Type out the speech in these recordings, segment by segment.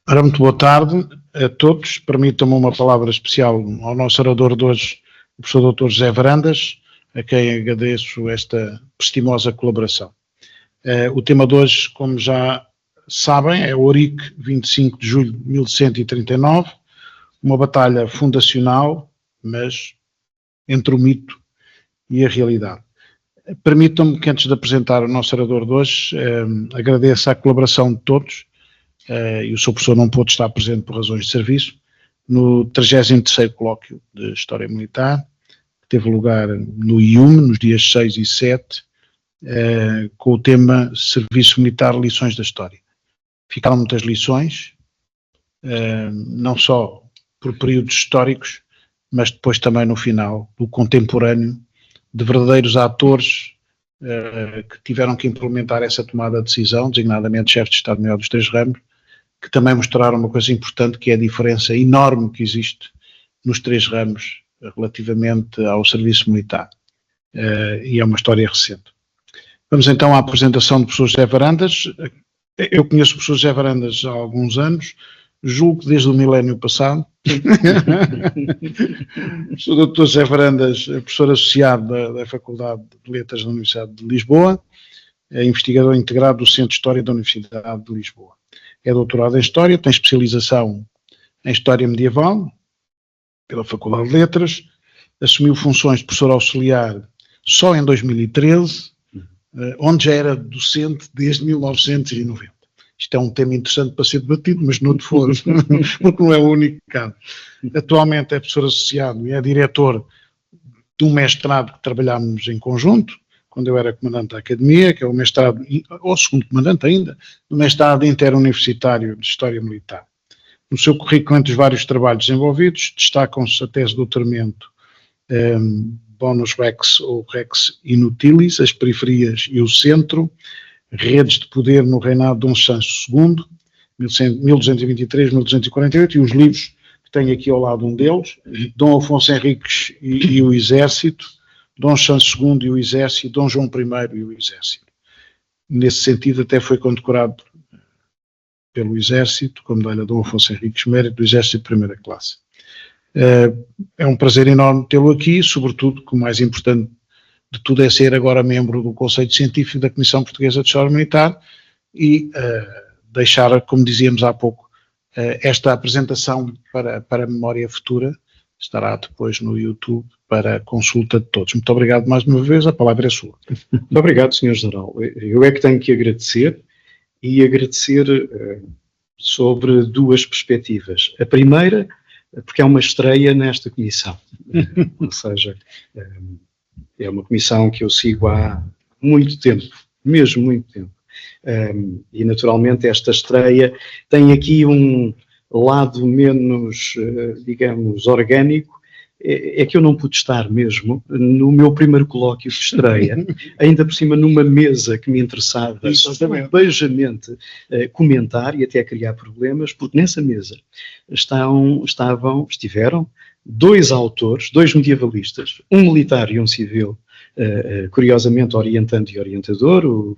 Ora, muito boa tarde a todos. Permitam-me uma palavra especial ao nosso orador de hoje, o professor Dr. José Varandas, a quem agradeço esta prestimosa colaboração. O tema de hoje, como já sabem, é o Ourique, 25 de julho de 1139, uma batalha fundacional, mas entre o mito e a realidade. Permitam-me que, antes de apresentar o nosso orador de hoje, agradeça a colaboração de todos, e o Sr. Professor não pôde estar presente por razões de serviço, no 33º Colóquio de História Militar, que teve lugar no IUM, nos dias 6 e 7, com o tema Serviço Militar, Lições da História. Ficaram muitas lições, não só por períodos históricos, mas depois também no final, do contemporâneo, de verdadeiros atores que tiveram que implementar essa tomada de decisão, designadamente chefes de Estado-Maior dos Três Ramos, que também mostraram uma coisa importante, que é a diferença enorme que existe nos três ramos relativamente ao serviço militar. E é uma história recente. Vamos então à apresentação do professor José Varandas. Eu conheço o professor José Varandas há alguns anos, julgo que desde o milénio passado. Sou o Dr. José Varandas, professor associado da Faculdade de Letras da Universidade de Lisboa, investigador integrado do Centro de História da Universidade de Lisboa. É doutorado em História, tem especialização em História Medieval, pela Faculdade de Letras, assumiu funções de professor auxiliar só em 2013, onde já era docente desde 1990. Isto é um tema interessante para ser debatido, mas não de foro, porque não é o único caso. Atualmente é professor associado e é diretor de um mestrado que trabalhámos em conjunto, quando eu era comandante da academia, que é o mestrado, ou segundo comandante ainda, do mestrado interuniversitário de História Militar. No seu currículo, entre os vários trabalhos desenvolvidos, destacam-se a tese de doutoramento Bonus Rex ou Rex Inutilis, as periferias e o centro, redes de poder no reinado de Dom Sancho II, 1223-1248, e os livros que tenho aqui ao lado, um deles, Dom Afonso Henriques e o Exército, Dom Sancho II e o Exército, Dom João I e o Exército. Nesse sentido, até foi condecorado pelo Exército, com medalha Dom Afonso Henriques, mérito do Exército de primeira classe. É um prazer enorme tê-lo aqui, sobretudo, que o mais importante de tudo é ser agora membro do Conselho Científico da Comissão Portuguesa de História Militar e deixar, como dizíamos há pouco, esta apresentação para a memória futura, estará depois no YouTube para consulta de todos. Muito obrigado mais uma vez, a palavra é sua. Muito obrigado, Sr. General. Eu é que tenho que agradecer, e agradecer sobre duas perspectivas. A primeira, porque é uma estreia nesta comissão, ou seja, é uma comissão que eu sigo há muito tempo, mesmo muito tempo. E naturalmente esta estreia tem aqui um lado menos, digamos, orgânico, é que eu não pude estar mesmo no meu primeiro colóquio de estreia, ainda por cima numa mesa que me interessava beijamente comentar e até criar problemas, porque nessa mesa estiveram dois autores, dois medievalistas, um militar e um civil, curiosamente orientando e orientador, o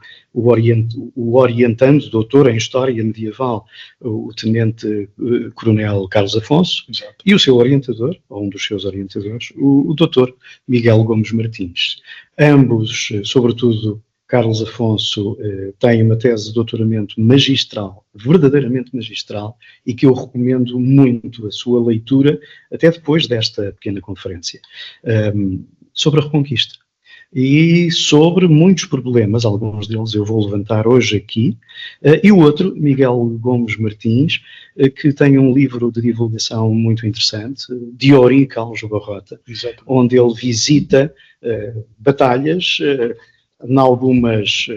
orientando, doutor em História Medieval, o Tenente Coronel Carlos Afonso. Exato. E o seu orientador, ou um dos seus orientadores, o doutor Miguel Gomes Martins. Ambos, sobretudo Carlos Afonso, tem uma tese de doutoramento magistral, verdadeiramente magistral, e que eu recomendo muito a sua leitura, até depois desta pequena conferência, sobre a Reconquista. E sobre muitos problemas, alguns deles eu vou levantar hoje aqui, e o outro, Miguel Gomes Martins, que tem um livro de divulgação muito interessante, De Ourique a Aljubarrota, onde ele visita batalhas, em algumas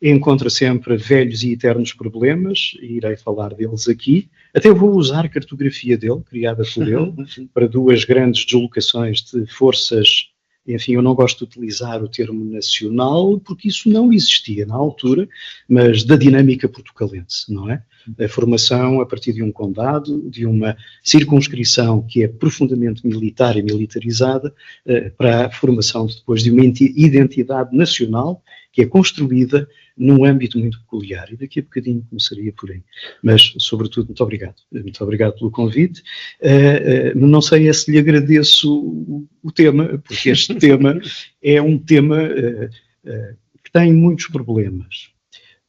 encontra sempre velhos e eternos problemas, e irei falar deles aqui. Até vou usar a cartografia dele, criada por ele, para duas grandes deslocações de forças. Enfim, eu não gosto de utilizar o termo nacional, porque isso não existia na altura, mas da dinâmica portucalense, não é? A formação a partir de um condado, de uma circunscrição que é profundamente militar e militarizada, para a formação depois de uma identidade nacional que é construída num âmbito muito peculiar, e daqui a bocadinho começaria por aí. Mas, sobretudo, muito obrigado. Muito obrigado pelo convite. Não sei se lhe agradeço o tema, porque este tema é um tema que tem muitos problemas.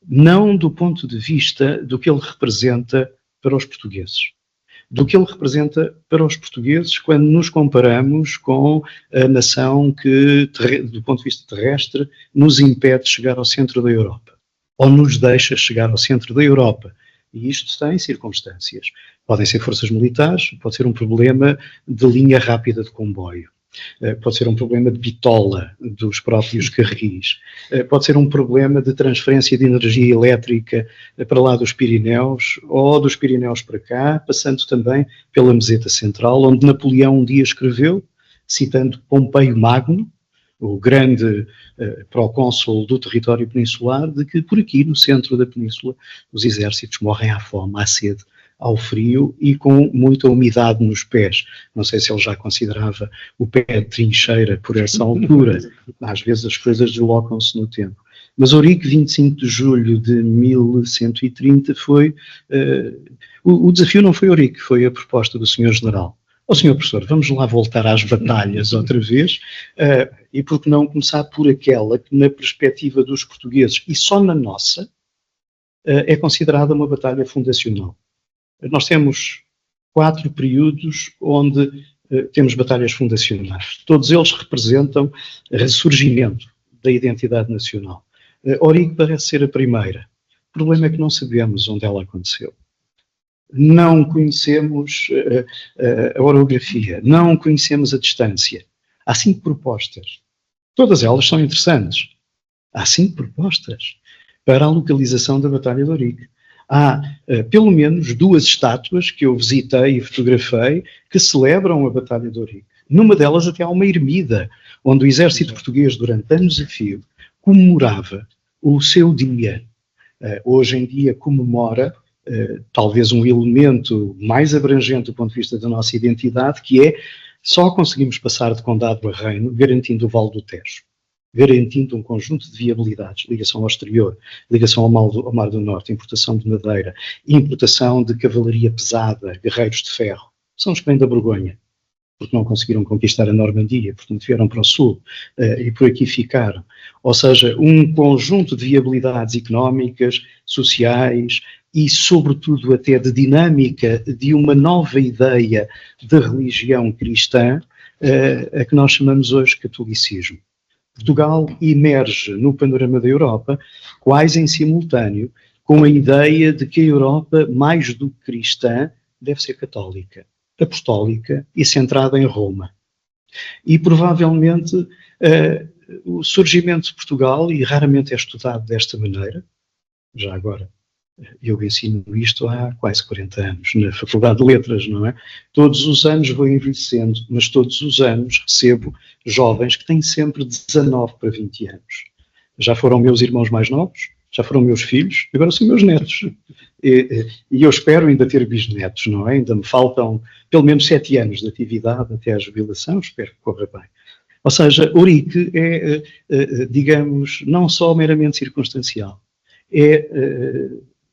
Não do ponto de vista do que ele representa para os portugueses. Do que ele representa para os portugueses quando nos comparamos com a nação que, do ponto de vista terrestre, nos impede de chegar ao centro da Europa, ou nos deixa chegar ao centro da Europa. E isto tem circunstâncias. Podem ser forças militares, pode ser um problema de linha rápida de comboio, pode ser um problema de bitola dos próprios carris, pode ser um problema de transferência de energia elétrica para lá dos Pirineus, ou dos Pirineus para cá, passando também pela Meseta Central, onde Napoleão um dia escreveu, citando Pompeio Magno, o grande procônsul do território peninsular, de que por aqui, no centro da península, os exércitos morrem à fome, à sede, ao frio e com muita umidade nos pés. Não sei se ele já considerava o pé de trincheira por essa altura. Às vezes as coisas deslocam-se no tempo. Mas Ourique, 25 de julho de 1130, foi... o desafio não foi Ourique, foi a proposta do Sr. General. Ó Sr. Professor, vamos lá voltar às batalhas outra vez, e por que não começar por aquela que, na perspectiva dos portugueses, e só na nossa, é considerada uma batalha fundacional. Nós temos 4 períodos onde temos batalhas fundacionais. Todos eles representam ressurgimento da identidade nacional. Ourique parece ser a primeira. O problema é que não sabemos onde ela aconteceu. Não conhecemos a orografia, não conhecemos a distância. Há 5 propostas. Todas elas são interessantes. Há 5 propostas para a localização da Batalha de Ourique. Há pelo menos 2 estátuas que eu visitei e fotografei que celebram a Batalha de Ourique. Numa delas até há uma ermida, onde o exército português, durante anos a fio, comemorava o seu dia. Hoje em dia comemora talvez um elemento mais abrangente do ponto de vista da nossa identidade, que é só conseguimos passar de condado a reino garantindo o Vale do Tejo, garantindo um conjunto de viabilidades, ligação ao exterior, ligação ao Mar do Norte, importação de madeira, importação de cavalaria pesada, guerreiros de ferro. São os que vêm da Borgonha, porque não conseguiram conquistar a Normandia, portanto vieram para o sul e por aqui ficaram. Ou seja, um conjunto de viabilidades económicas, sociais e, sobretudo, até de dinâmica de uma nova ideia de religião cristã, a que nós chamamos hoje catolicismo. Portugal emerge no panorama da Europa quase em simultâneo com a ideia de que a Europa, mais do que cristã, deve ser católica, apostólica e centrada em Roma. E provavelmente o surgimento de Portugal, e raramente é estudado desta maneira, já agora eu ensino isto há quase 40 anos, na Faculdade de Letras, não é? Todos os anos vou envelhecendo, mas todos os anos recebo jovens que têm sempre 19 para 20 anos. Já foram meus irmãos mais novos, já foram meus filhos, agora são meus netos. E eu espero ainda ter bisnetos, não é? Ainda me faltam pelo menos 7 anos de atividade até à jubilação, espero que corra bem. Ou seja, Ourique é, digamos, não só meramente circunstancial, é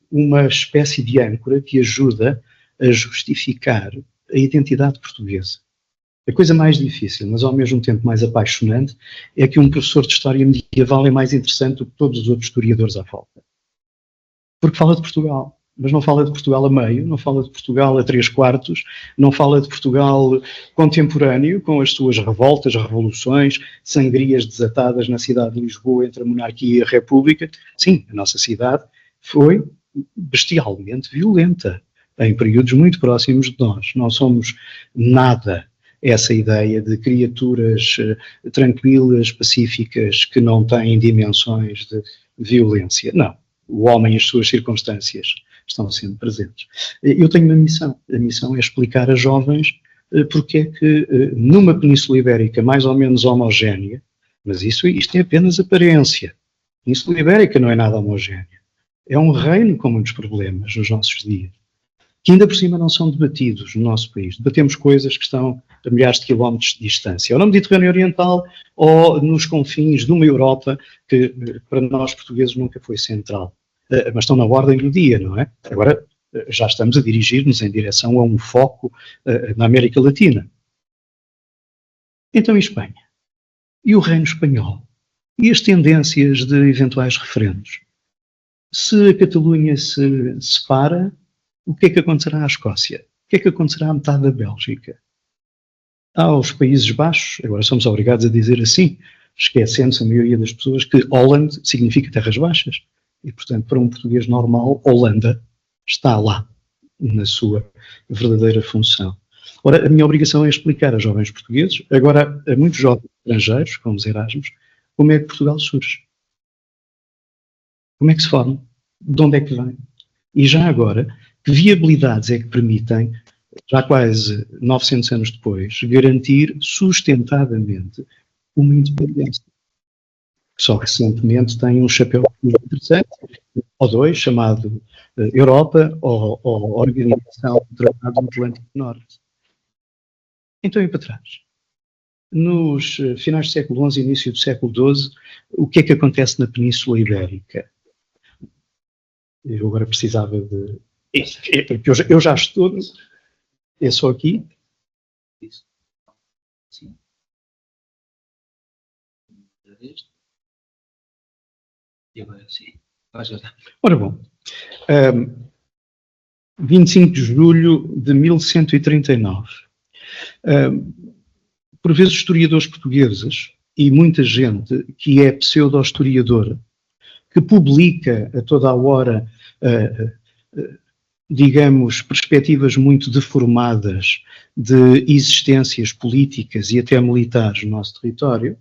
uma espécie de âncora que ajuda a justificar a identidade portuguesa. A coisa mais difícil, mas ao mesmo tempo mais apaixonante, é que um professor de História Medieval é mais interessante do que todos os outros historiadores à volta. Porque fala de Portugal, mas não fala de Portugal a meio, não fala de Portugal a 3/4, não fala de Portugal contemporâneo, com as suas revoltas, revoluções, sangrias desatadas na cidade de Lisboa entre a monarquia e a república. Sim, a nossa cidade foi bestialmente violenta em períodos muito próximos de nós. Não somos nada essa ideia de criaturas tranquilas, pacíficas, que não têm dimensões de violência. Não. O homem e as suas circunstâncias estão sempre presentes. Eu tenho uma missão. A missão é explicar a jovens porque é que numa Península Ibérica mais ou menos homogénea, mas isto é apenas aparência. A Península Ibérica não é nada homogénea. É um reino com muitos problemas nos nossos dias. que ainda por cima não são debatidos no nosso país. Debatemos coisas que estão a milhares de quilómetros de distância, ou no Mediterrâneo Oriental, ou nos confins de uma Europa que para nós portugueses nunca foi central. Mas estão na ordem do dia, não é? Agora já estamos a dirigir-nos em direção a um foco na América Latina. Então, e Espanha? E o Reino Espanhol? E as tendências de eventuais referendos? Se a Catalunha se separa, o que é que acontecerá à Escócia? O que é que acontecerá à metade da Bélgica? Aos Países Baixos, agora somos obrigados a dizer assim, esquecendo-se a maioria das pessoas que Holland significa Terras Baixas. E, portanto, para um português normal, Holanda está lá, na sua verdadeira função. Ora, a minha obrigação é explicar a jovens portugueses, agora a muitos jovens estrangeiros, como os Erasmus, como é que Portugal surge. Como é que se forma? De onde é que vem? E já agora, que viabilidades é que permitem, já quase 900 anos depois, garantir sustentadamente uma independência? Só recentemente tem um chapéu interessante, ou dois, chamado Europa ou Organização do Tratado do Atlântico Norte. Então, e para trás? Nos finais do século XI e início do século XII, o que é que acontece na Península Ibérica? Eu agora precisava de... Eu já estou... É só aqui? Isso. Sim. E agora sim. Ora bom, 25 de julho de 1139. Por vezes historiadores portugueses e muita gente que é pseudo-historiadora, que publica a toda a hora, digamos, perspectivas muito deformadas de existências políticas e até militares no nosso território,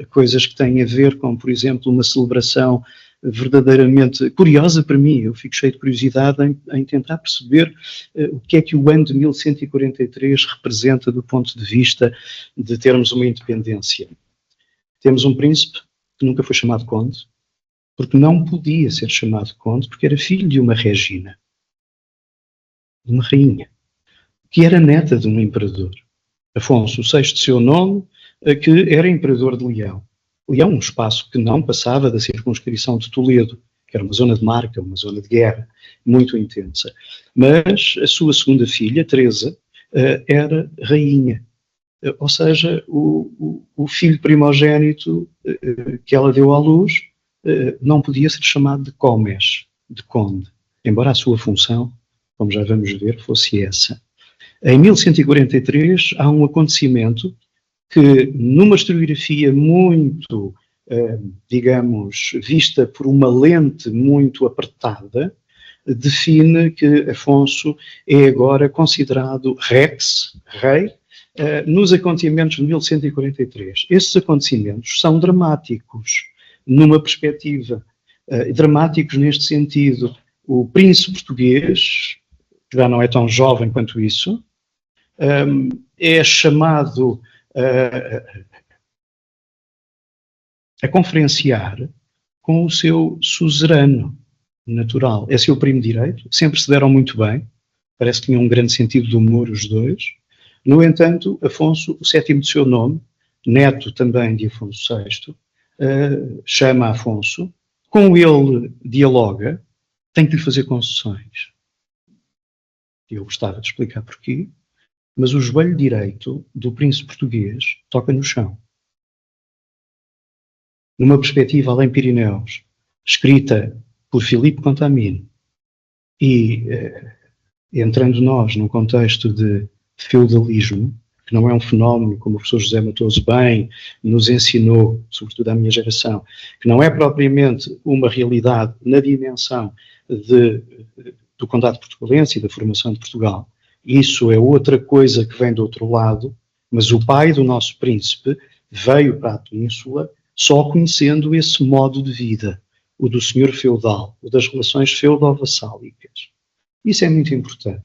coisas que têm a ver com, por exemplo, uma celebração verdadeiramente curiosa para mim. Eu fico cheio de curiosidade em tentar perceber o que é que o ano de 1143 representa do ponto de vista de termos uma independência. Temos um príncipe que nunca foi chamado conde, porque não podia ser chamado conde, porque era filho de uma regina, de uma rainha, que era neta de um imperador. Afonso VI de seu nome, que era imperador de Leão. Leão, um espaço que não passava da circunscrição de Toledo, que era uma zona de marca, uma zona de guerra, muito intensa. Mas a sua segunda filha, Teresa, era rainha. Ou seja, o filho primogênito que ela deu à luz não podia ser chamado de comes, de conde, embora a sua função, como já vamos ver, fosse essa. Em 1143 há um acontecimento que, numa historiografia muito, digamos, vista por uma lente muito apertada, define que Afonso é agora considerado rex, rei, nos acontecimentos de 1143. Esses acontecimentos são dramáticos, numa perspectiva, dramáticos neste sentido. O príncipe português, que já não é tão jovem quanto isso, é chamado a conferenciar com o seu suzerano natural. É seu primo direito, sempre se deram muito bem, parece que tinham um grande sentido de humor os dois. No entanto, Afonso, o sétimo de seu nome, neto também de Afonso VI, chama Afonso, com ele dialoga, tem que lhe fazer concessões. Eu gostava de explicar porquê, mas o joelho direito do príncipe português toca no chão. Numa perspectiva além Pirineus, escrita por Filipe Contamine, e entrando nós num contexto de feudalismo, que não é um fenómeno, como o professor José Matoso bem nos ensinou, sobretudo à minha geração, que não é propriamente uma realidade na dimensão do Condado Portugalense e da formação de Portugal. Isso é outra coisa que vem do outro lado, mas o pai do nosso príncipe veio para a península só conhecendo esse modo de vida, o do senhor feudal, o das relações feudo-vassálicas. Isso é muito importante,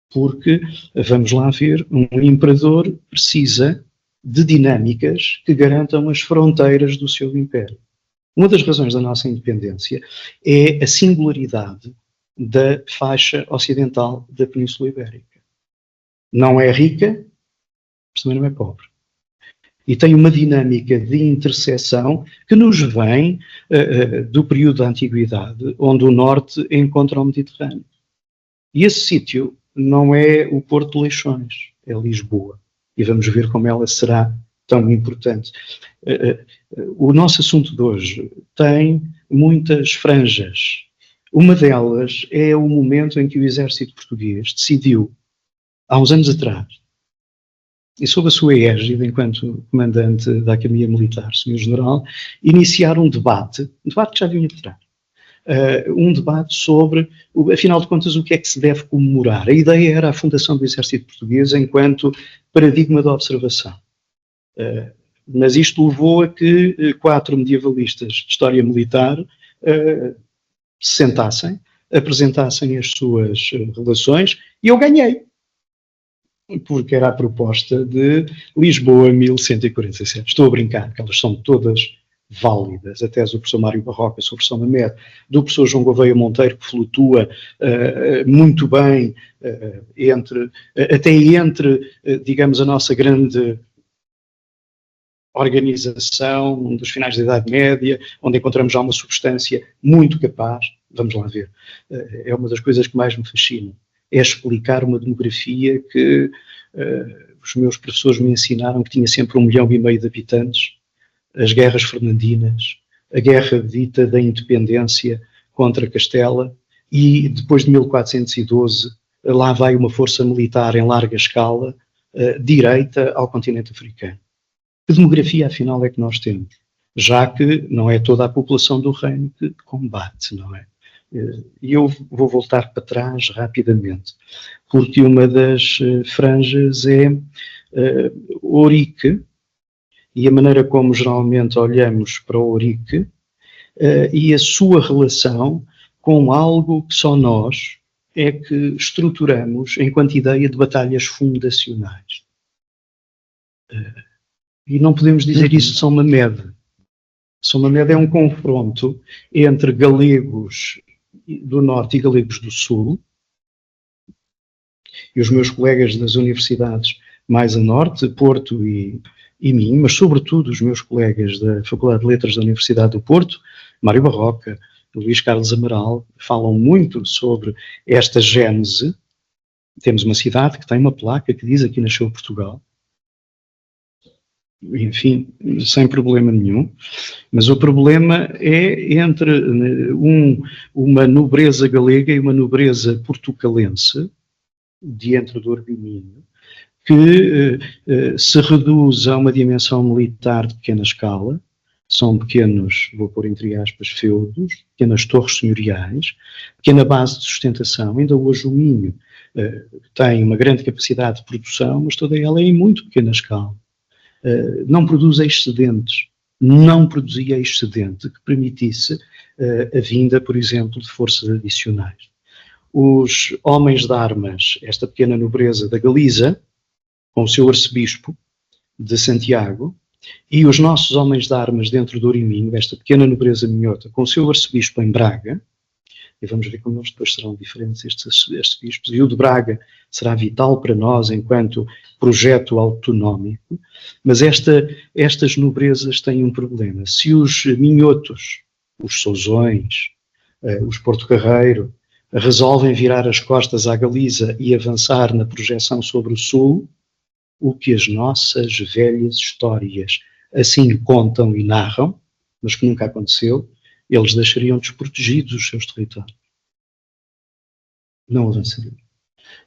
porque, vamos lá ver, um imperador precisa de dinâmicas que garantam as fronteiras do seu império. Uma das razões da nossa independência é a singularidade da faixa ocidental da Península Ibérica. Não é rica, mas também não é pobre. E tem uma dinâmica de interseção que nos vem do período da Antiguidade, onde o norte encontra o Mediterrâneo. E esse sítio não é o Porto de Leixões, é Lisboa. E vamos ver como ela será tão importante. O nosso assunto de hoje tem muitas franjas. Uma delas é o momento em que o exército português decidiu, há uns anos atrás, e sob a sua égide, enquanto comandante da Academia Militar, Sr. General, iniciar um debate que já vinha de trás, um debate sobre, afinal de contas, o que é que se deve comemorar. A ideia era a fundação do Exército Português enquanto paradigma da observação. Mas isto levou a que 4 medievalistas de história militar se sentassem, apresentassem as suas relações, e eu ganhei. Porque era a proposta de Lisboa 1147. Estou a brincar, porque elas são todas válidas. A tese do professor Mário Barroca sobre São Mamede, do professor João Gouveia Monteiro, que flutua muito bem até entre, digamos, a nossa grande organização dos finais da Idade Média, onde encontramos já uma substância muito capaz. Vamos lá ver. É uma das coisas que mais me fascina. É explicar uma demografia que os meus professores me ensinaram que tinha sempre 1,5 milhão de habitantes, as guerras fernandinas, a guerra dita da independência contra Castela, e depois de 1412 lá vai uma força militar em larga escala direita ao continente africano. Que demografia, afinal, é que nós temos? Já que não é toda a população do reino que combate, não é? E eu vou voltar para trás rapidamente, porque uma das franjas é Ourique, e a maneira como geralmente olhamos para o Ourique e a sua relação com algo que só nós é que estruturamos enquanto ideia de batalhas fundacionais. E não podemos dizer isso de São Mamede. São Mamede é um confronto entre galegos do Norte e galegos do Sul, e os meus colegas das universidades mais a norte, Porto e Minho, mas sobretudo os meus colegas da Faculdade de Letras da Universidade do Porto, Mário Barroca, Luís Carlos Amaral, falam muito sobre esta gênese. Temos uma cidade que tem uma placa que diz: aqui nasceu Portugal. Enfim, sem problema nenhum, mas o problema é entre uma nobreza galega e uma nobreza portucalense, de entre Douro e Minho, que se reduz a uma dimensão militar de pequena escala. São pequenos, vou pôr entre aspas, feudos, pequenas torres senhoriais, pequena base de sustentação. Ainda hoje o Minho tem uma grande capacidade de produção, mas toda ela é em muito pequena escala. Não produz excedentes, não produzia excedente que permitisse a vinda, por exemplo, de forças adicionais. Os homens de armas, esta pequena nobreza da Galiza, com o seu arcebispo de Santiago, e os nossos homens de armas dentro do Minho, esta pequena nobreza minhota, com o seu arcebispo em Braga, e vamos ver como eles depois serão diferentes, estes arcebispos, e o de Braga será vital para nós enquanto projeto autonómico, mas estas nobrezas têm um problema. Se os minhotos, os Sousões, os Porto Carreiro, resolvem virar as costas à Galiza e avançar na projeção sobre o Sul, o que as nossas velhas histórias assim contam e narram, mas que nunca aconteceu, eles deixariam desprotegidos os seus territórios. Não avançariam.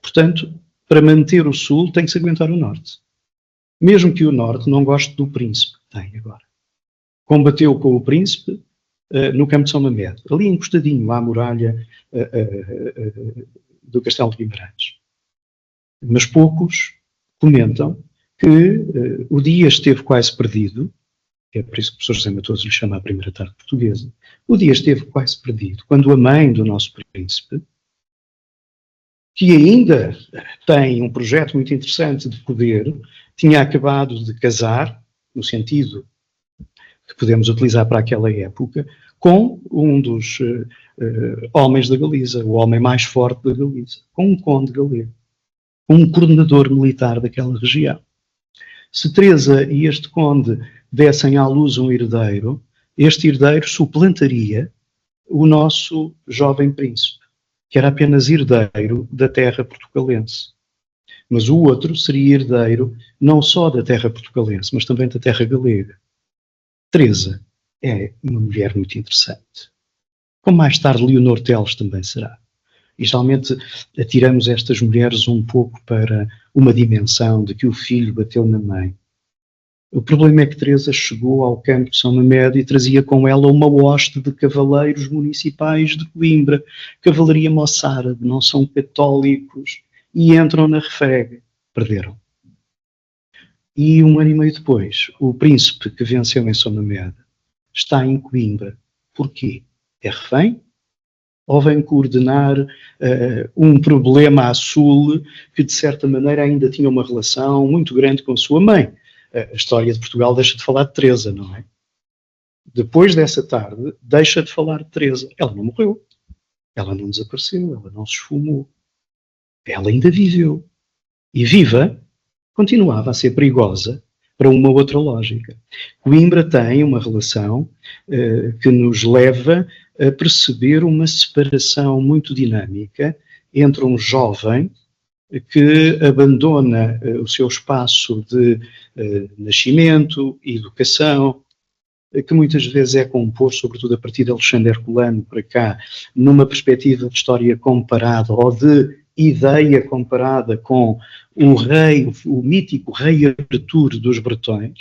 Portanto, para manter o Sul tem que se aguentar o Norte. Mesmo que o Norte não goste do príncipe que tem agora. Combateu com o príncipe no campo de São Mamede, ali encostadinho à muralha do Castelo de Guimarães. Mas poucos comentam que o dia esteve quase perdido, é por isso que o professor José Matoso lhe chama a primeira tarde portuguesa, o dia esteve quase perdido quando a mãe do nosso príncipe, que ainda tem um projeto muito interessante de poder, tinha acabado de casar, no sentido que podemos utilizar para aquela época, com um dos homens da Galiza, o homem mais forte da Galiza, com um conde galego, um coordenador militar daquela região. Se Teresa e este conde dessem à luz um herdeiro, este herdeiro suplantaria o nosso jovem príncipe, que era apenas herdeiro da terra portucalense. Mas o outro seria herdeiro não só da terra portucalense, mas também da terra galega. Teresa é uma mulher muito interessante. Como mais tarde Leonor Teles também será. E geralmente atiramos estas mulheres um pouco para uma dimensão de que o filho bateu na mãe. O problema é que Teresa chegou ao campo de São Mamed e trazia com ela uma hoste de cavaleiros municipais de Coimbra, cavalaria moçárabe, não são católicos, e entram na refrega. Perderam. E 1 ano e meio depois, o príncipe que venceu em São Mamed está em Coimbra. Porquê? É refém? Ou vem coordenar um problema a sul que, de certa maneira, ainda tinha uma relação muito grande com a sua mãe? A história de Portugal deixa de falar de Teresa, não é? Depois dessa tarde, deixa de falar de Teresa. Ela não morreu. Ela não desapareceu. Ela não se esfumou. Ela ainda viveu. E viva, continuava a ser perigosa para uma outra lógica. Coimbra tem uma relação que nos leva a perceber uma separação muito dinâmica entre um jovem que abandona o seu espaço de nascimento e educação, que muitas vezes é composto, sobretudo a partir de Alexandre Herculano para cá, numa perspectiva de história comparada ou de ideia comparada com o rei, o mítico rei Artur dos Bretões,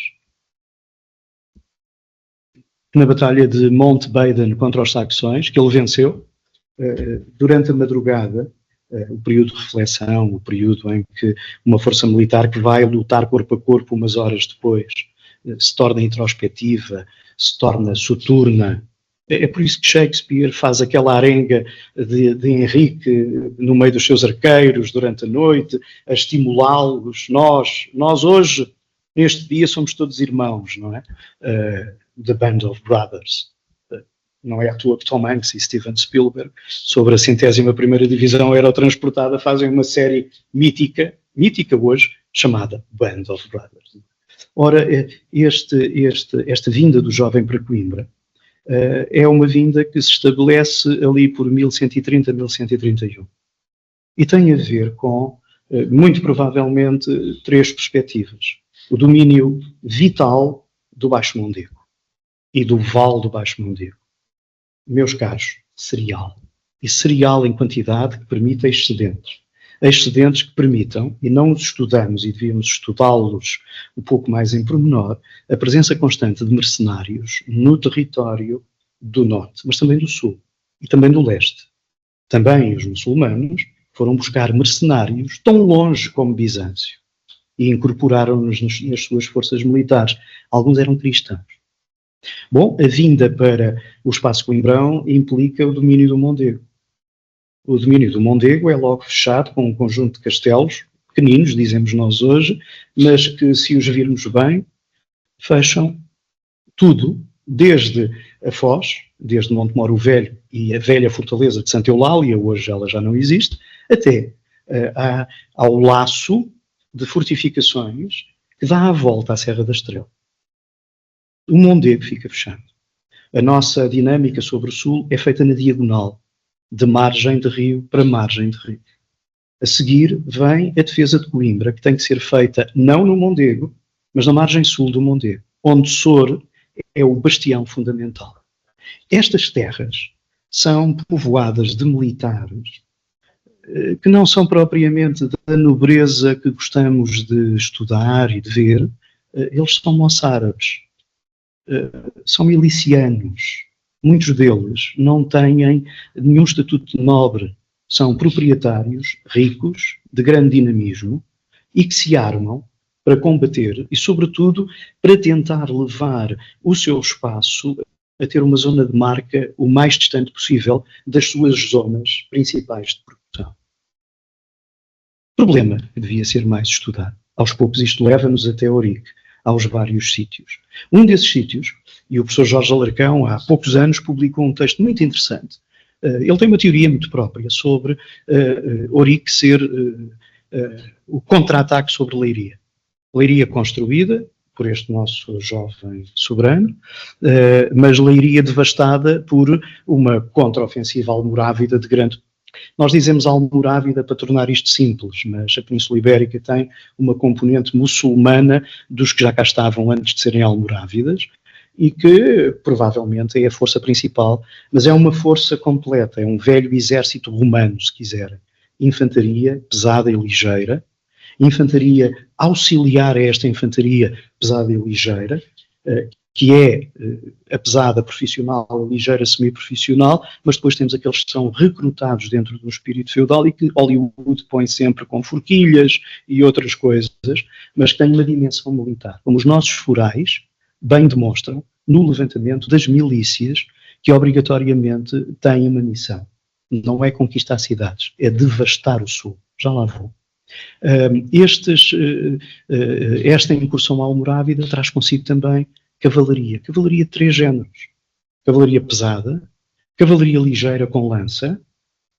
na batalha de Montbaden contra os saxões, que ele venceu, durante a madrugada, o período de reflexão, o período em que uma força militar que vai lutar corpo a corpo umas horas depois se torna introspectiva, se torna soturna. É por isso que Shakespeare faz aquela arenga de Henrique no meio dos seus arqueiros durante a noite, a estimulá-los. Nós hoje, neste dia, somos todos irmãos, não é? The Band of Brothers. Não é à toa que Tom Hanks e Steven Spielberg, sobre a 101ª Divisão Aerotransportada, fazem uma série mítica hoje, chamada Band of Brothers. Ora, esta vinda do jovem para Coimbra é uma vinda que se estabelece ali por 1130, 1131. E tem a ver com, muito provavelmente, 3 perspectivas. O domínio vital do Baixo Mondego e do Vale do Baixo Mondego. Meus caros, cereal. E cereal em quantidade que permita excedentes. Excedentes que permitam, e não os estudamos e devíamos estudá-los um pouco mais em pormenor, a presença constante de mercenários no território do norte, mas também do sul e também do leste. Também os muçulmanos foram buscar mercenários tão longe como Bizâncio e incorporaram-nos nas suas forças militares. Alguns eram cristãos. Bom, a vinda para o espaço Coimbrão implica o domínio do Mondego. O domínio do Mondego é logo fechado com um conjunto de castelos, pequeninos, dizemos nós hoje, mas que, se os virmos bem, fecham tudo, desde a Foz, desde Montemor o Velho e a velha fortaleza de Santa Eulália, hoje ela já não existe, até ao laço de fortificações que dá a volta à Serra da Estrela. O Mondego fica fechado. A nossa dinâmica sobre o sul é feita na diagonal, de margem de rio para margem de rio. A seguir vem a defesa de Coimbra, que tem que ser feita não no Mondego, mas na margem sul do Mondego, onde Sor é o bastião fundamental. Estas terras são povoadas de militares que não são propriamente da nobreza que gostamos de estudar e de ver. Eles são moçárabes. São milicianos. Muitos deles não têm nenhum estatuto de nobre. São proprietários, ricos, de grande dinamismo e que se armam para combater e, sobretudo, para tentar levar o seu espaço a ter uma zona de marca o mais distante possível das suas zonas principais de produção. O problema que devia ser mais estudado. Aos poucos isto leva-nos até Ourique. aos vários sítios. Um desses sítios, e o professor Jorge Alarcão, há poucos anos, publicou um texto muito interessante. Ele tem uma teoria muito própria sobre Ourique ser o contra-ataque sobre Leiria. Leiria construída por este nosso jovem soberano, mas Leiria devastada por uma contra-ofensiva almorávida de grande... Nós dizemos almorávida para tornar isto simples, mas a Península Ibérica tem uma componente muçulmana dos que já cá estavam antes de serem almorávidas, e que provavelmente é a força principal, mas é uma força completa, é um velho exército romano, se quiserem. Infantaria pesada e ligeira, infantaria auxiliar a esta infantaria pesada e ligeira, que é a pesada profissional, a ligeira semi-profissional, mas depois temos aqueles que são recrutados dentro do espírito feudal e que Hollywood põe sempre com forquilhas e outras coisas, mas que têm uma dimensão militar. Como os nossos forais bem demonstram no levantamento das milícias que obrigatoriamente têm uma missão. Não é conquistar cidades, é devastar o sul. Já lá vou. Esta incursão almorávida traz consigo também cavalaria. Cavalaria de 3 géneros. Cavalaria pesada, cavalaria ligeira com lança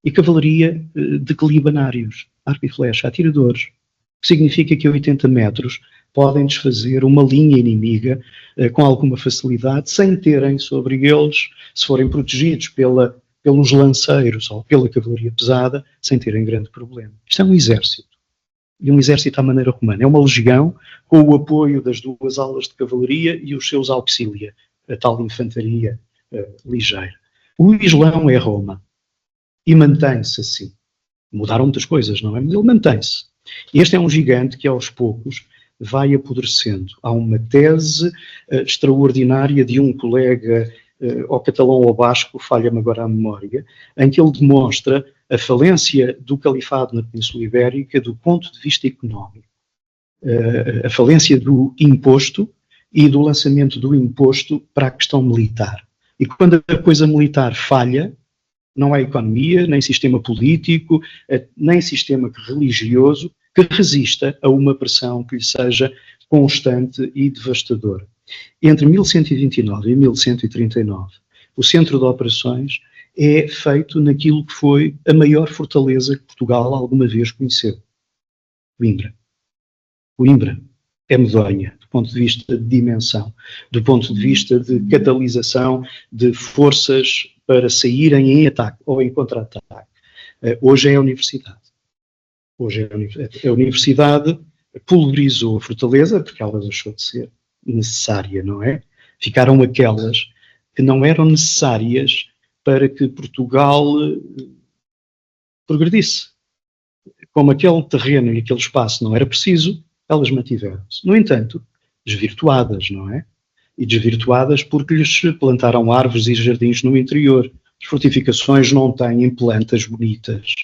e cavalaria de calibanários, arco e flecha, atiradores. Que significa que a 80 metros podem desfazer uma linha inimiga com alguma facilidade, sem terem sobre eles, se forem protegidos pelos lanceiros ou pela cavalaria pesada, sem terem grande problema. Isto é um exército. E um exército à maneira romana. É uma legião com o apoio das 2 alas de cavalaria e os seus auxília, a tal infantaria ligeira. O Islão é Roma. E mantém-se assim. Mudaram muitas coisas, não é? Mas ele mantém-se. Este é um gigante que, aos poucos, vai apodrecendo. Há uma tese extraordinária de um colega, ao catalão ou basco, falha-me agora a memória, em que ele demonstra a falência do califado na Península Ibérica do ponto de vista económico. A falência do imposto e do lançamento do imposto para a questão militar. E quando a coisa militar falha, não há economia, nem sistema político, nem sistema religioso que resista a uma pressão que lhe seja constante e devastadora. Entre 1129 e 1139, o centro de operações é feito naquilo que foi a maior fortaleza que Portugal alguma vez conheceu. Coimbra. Coimbra é medonha, do ponto de vista de dimensão, do ponto de vista de catalisação de forças para saírem em ataque ou em contra-ataque. Hoje é a universidade. Hoje a universidade pulverizou a fortaleza, porque ela deixou de ser necessária, não é? Ficaram aquelas que não eram necessárias para que Portugal progredisse. Como aquele terreno e aquele espaço não era preciso, elas mantiveram-se. No entanto, desvirtuadas, não é? E desvirtuadas porque lhes plantaram árvores e jardins no interior. As fortificações não têm plantas bonitas.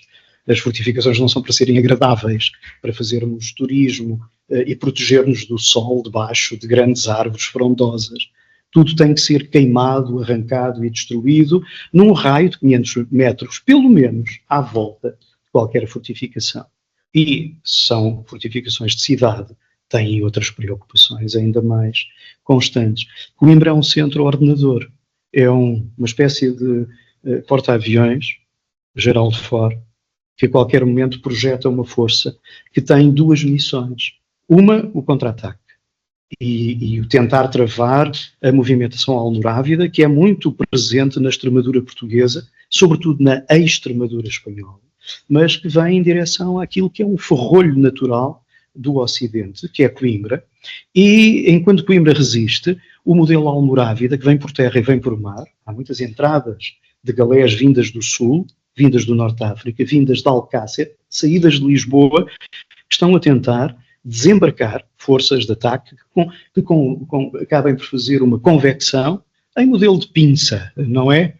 As fortificações não são para serem agradáveis, para fazermos turismo e proteger-nos do sol debaixo de grandes árvores frondosas. Tudo tem que ser queimado, arrancado e destruído num raio de 500 metros, pelo menos, à volta de qualquer fortificação. E são fortificações de cidade, têm outras preocupações ainda mais constantes. Coimbra é um centro ordenador, é uma espécie de porta-aviões, Geraldo Ford, que a qualquer momento projeta uma força que tem 2 missões. Uma, o contra-ataque. E o tentar travar a movimentação almorávida, que é muito presente na Extremadura portuguesa, sobretudo na Extremadura espanhola, mas que vem em direção àquilo que é um ferrolho natural do Ocidente, que é Coimbra, e enquanto Coimbra resiste, o modelo almorávida, que vem por terra e vem por mar, há muitas entradas de galés vindas do Sul, vindas do Norte de África, vindas de Alcácer, saídas de Lisboa, que estão a tentar desembarcar forças de ataque que acabem por fazer uma convecção em modelo de pinça, não é?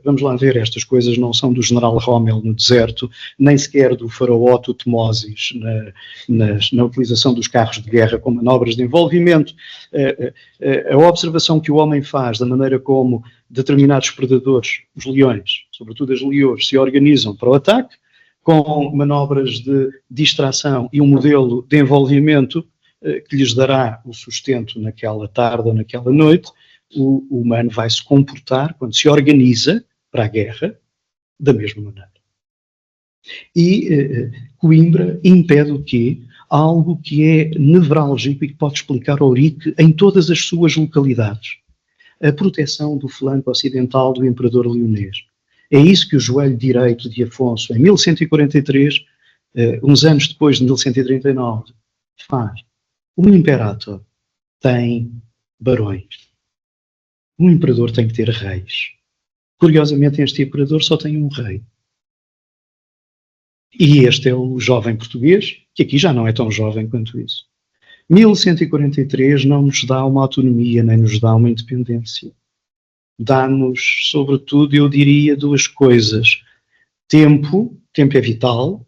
Vamos lá ver, estas coisas não são do general Rommel no deserto, nem sequer do faraó Tutmoses na utilização dos carros de guerra com manobras de envolvimento. A observação que o homem faz da maneira como determinados predadores, os leões, sobretudo as leões, se organizam para o ataque, com manobras de distração e um modelo de envolvimento que lhes dará o sustento naquela tarde ou naquela noite, o humano vai se comportar, quando se organiza para a guerra, da mesma maneira. E Coimbra impede o quê? Algo que é nevrálgico e que pode explicar Ourique em todas as suas localidades. A proteção do flanco ocidental do imperador leonês. É isso que o joelho direito de Afonso, em 1143, uns anos depois de 1139, faz. O imperator tem barões. Um imperador tem que ter reis. Curiosamente, este imperador só tem um rei. E este é o jovem português, que aqui já não é tão jovem quanto isso. 1143 não nos dá uma autonomia, nem nos dá uma independência. Dá-nos, sobretudo, eu diria, duas coisas. Tempo é vital,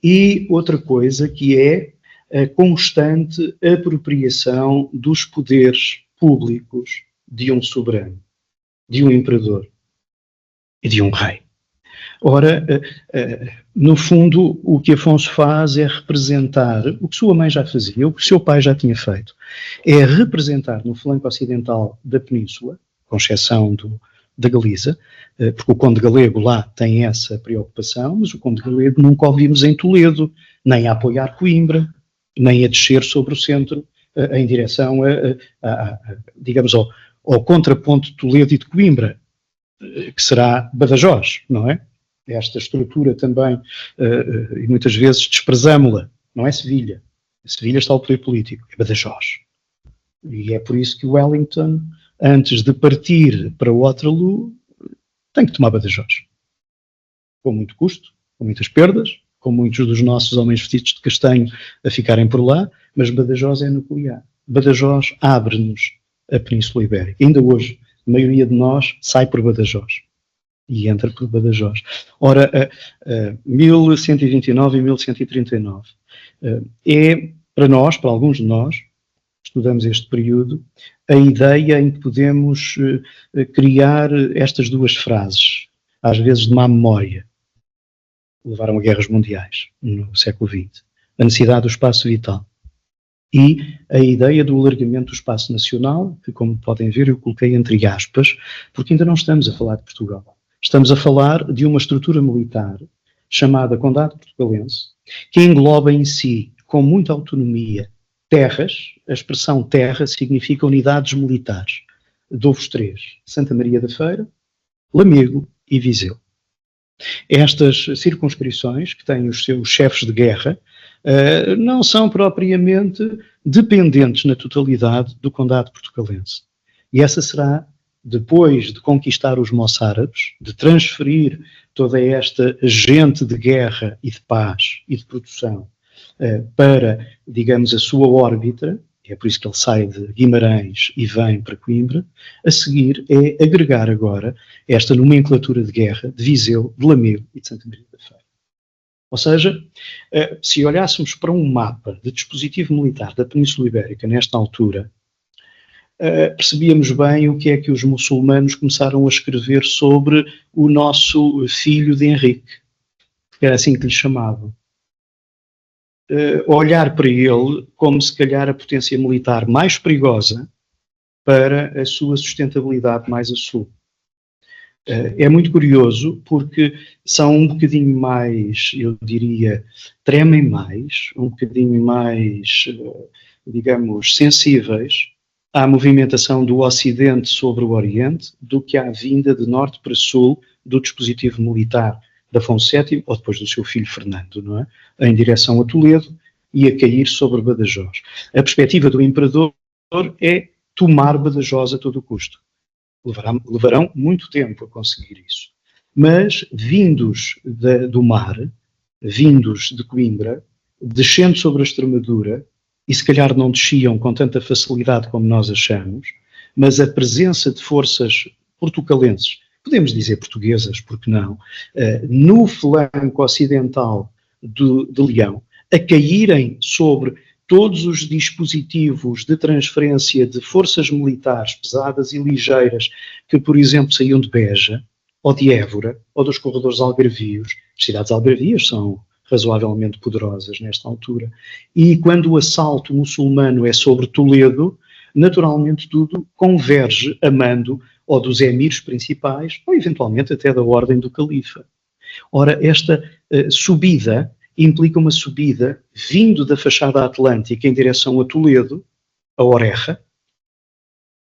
e outra coisa que é a constante apropriação dos poderes públicos de um soberano, de um imperador e de um rei. Ora, no fundo, o que Afonso faz é representar o que sua mãe já fazia, o que seu pai já tinha feito. É representar no flanco ocidental da península, com exceção da Galiza, porque o Conde Galego lá tem essa preocupação, mas o Conde Galego nunca o vimos em Toledo, nem a apoiar Coimbra, nem a descer sobre o centro, em direção, digamos, ao contraponto de Toledo e de Coimbra, que será Badajoz, não é? Esta estrutura também, e muitas vezes desprezamos-la, não é Sevilha. Em Sevilha está o poder político, é Badajoz. E é por isso que Wellington, antes de partir para Waterloo, tem que tomar Badajoz. Com muito custo, com muitas perdas, com muitos dos nossos homens vestidos de castanho a ficarem por lá, mas Badajoz é nuclear. Badajoz abre-nos a Península Ibérica. Ainda hoje, a maioria de nós sai por Badajoz e entra por Badajoz. Ora, 1129 e 1139 é, para nós, para alguns de nós, estudamos este período, a ideia em que podemos criar estas duas frases, às vezes de má memória, levaram a guerras mundiais no século XX. A necessidade do espaço vital. E a ideia do alargamento do espaço nacional, que, como podem ver, eu coloquei entre aspas, porque ainda não estamos a falar de Portugal. Estamos a falar de uma estrutura militar chamada Condado Portugalense, que engloba em si, com muita autonomia, terras. A expressão terra significa unidades militares. Dou-vos três: Santa Maria da Feira, Lamego e Viseu. Estas circunscrições, que têm os seus chefes de guerra, não são propriamente dependentes na totalidade do Condado Portugalense. E essa será, depois de conquistar os moçárabes, de transferir toda esta gente de guerra e de paz e de produção para, digamos, a sua órbita, é por isso que ele sai de Guimarães e vem para Coimbra, a seguir é agregar agora esta nomenclatura de guerra de Viseu, de Lamego e de Santa Maria da Feira. Ou seja, se olhássemos para um mapa de dispositivo militar da Península Ibérica nesta altura, percebíamos bem o que é que os muçulmanos começaram a escrever sobre o nosso filho de Henrique, que era assim que lhe chamavam. Olhar para ele como, se calhar, a potência militar mais perigosa para a sua sustentabilidade mais a sul. É muito curioso porque são um bocadinho mais, eu diria, tremem mais, um bocadinho mais, digamos, sensíveis à movimentação do Ocidente sobre o Oriente do que à vinda de norte para sul do dispositivo militar de Afonso VII, ou depois do seu filho Fernando, não é? Em direção a Toledo e a cair sobre Badajoz. A perspectiva do imperador é tomar Badajoz a todo custo. Levarão muito tempo a conseguir isso. Mas, vindos do mar, vindos de Coimbra, descendo sobre a Extremadura, e se calhar não desciam com tanta facilidade como nós achamos, mas a presença de forças portucalenses, podemos dizer portuguesas, porque não, no flanco ocidental de Leão, a caírem sobre todos os dispositivos de transferência de forças militares pesadas e ligeiras que, por exemplo, saíam de Beja, ou de Évora, ou dos corredores algarvios. As cidades algarvias são razoavelmente poderosas nesta altura. E quando o assalto muçulmano é sobre Toledo, naturalmente tudo converge a mando ou dos emirs principais, ou eventualmente até da ordem do califa. Ora, esta subida implica uma subida vindo da fachada atlântica em direção a Toledo, a Oreja.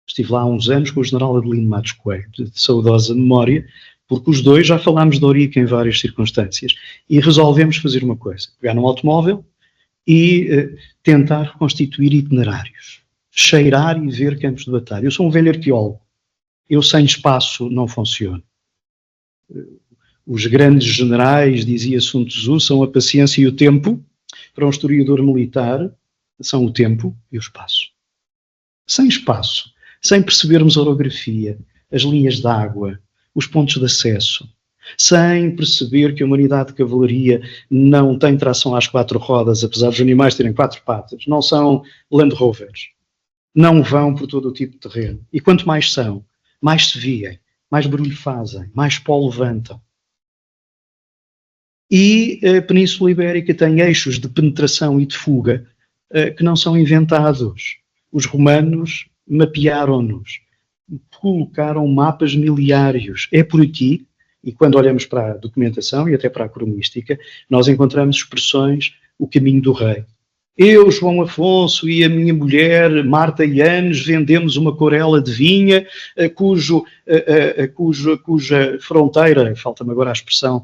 Estive lá há uns anos com o general Adelino Matos Coelho, de saudosa memória, porque os dois já falámos de Ourique em várias circunstâncias e resolvemos fazer uma coisa, pegar num automóvel e tentar reconstituir itinerários, cheirar e ver campos de batalha. Eu sou um velho arqueólogo, eu sem espaço não funciono. Os grandes generais, dizia Sun Tzu, são a paciência e o tempo. Para um historiador militar, são o tempo e o espaço. Sem espaço, sem percebermos a orografia, as linhas d'água, os pontos de acesso, sem perceber que a unidade de cavalaria não tem tração às 4 rodas, apesar dos animais terem 4 patas, não são Land Rovers, não vão por todo o tipo de terreno. E quanto mais são, mais se viem, mais barulho fazem, mais pó levantam. E a Península Ibérica tem eixos de penetração e de fuga que não são inventados. Os romanos mapearam-nos, colocaram mapas miliários. É por aqui, e quando olhamos para a documentação e até para a cronística, nós encontramos expressões, o caminho do rei. Eu, João Afonso e a minha mulher, Marta Yanes, vendemos uma corela de vinha, cuja fronteira, falta-me agora a expressão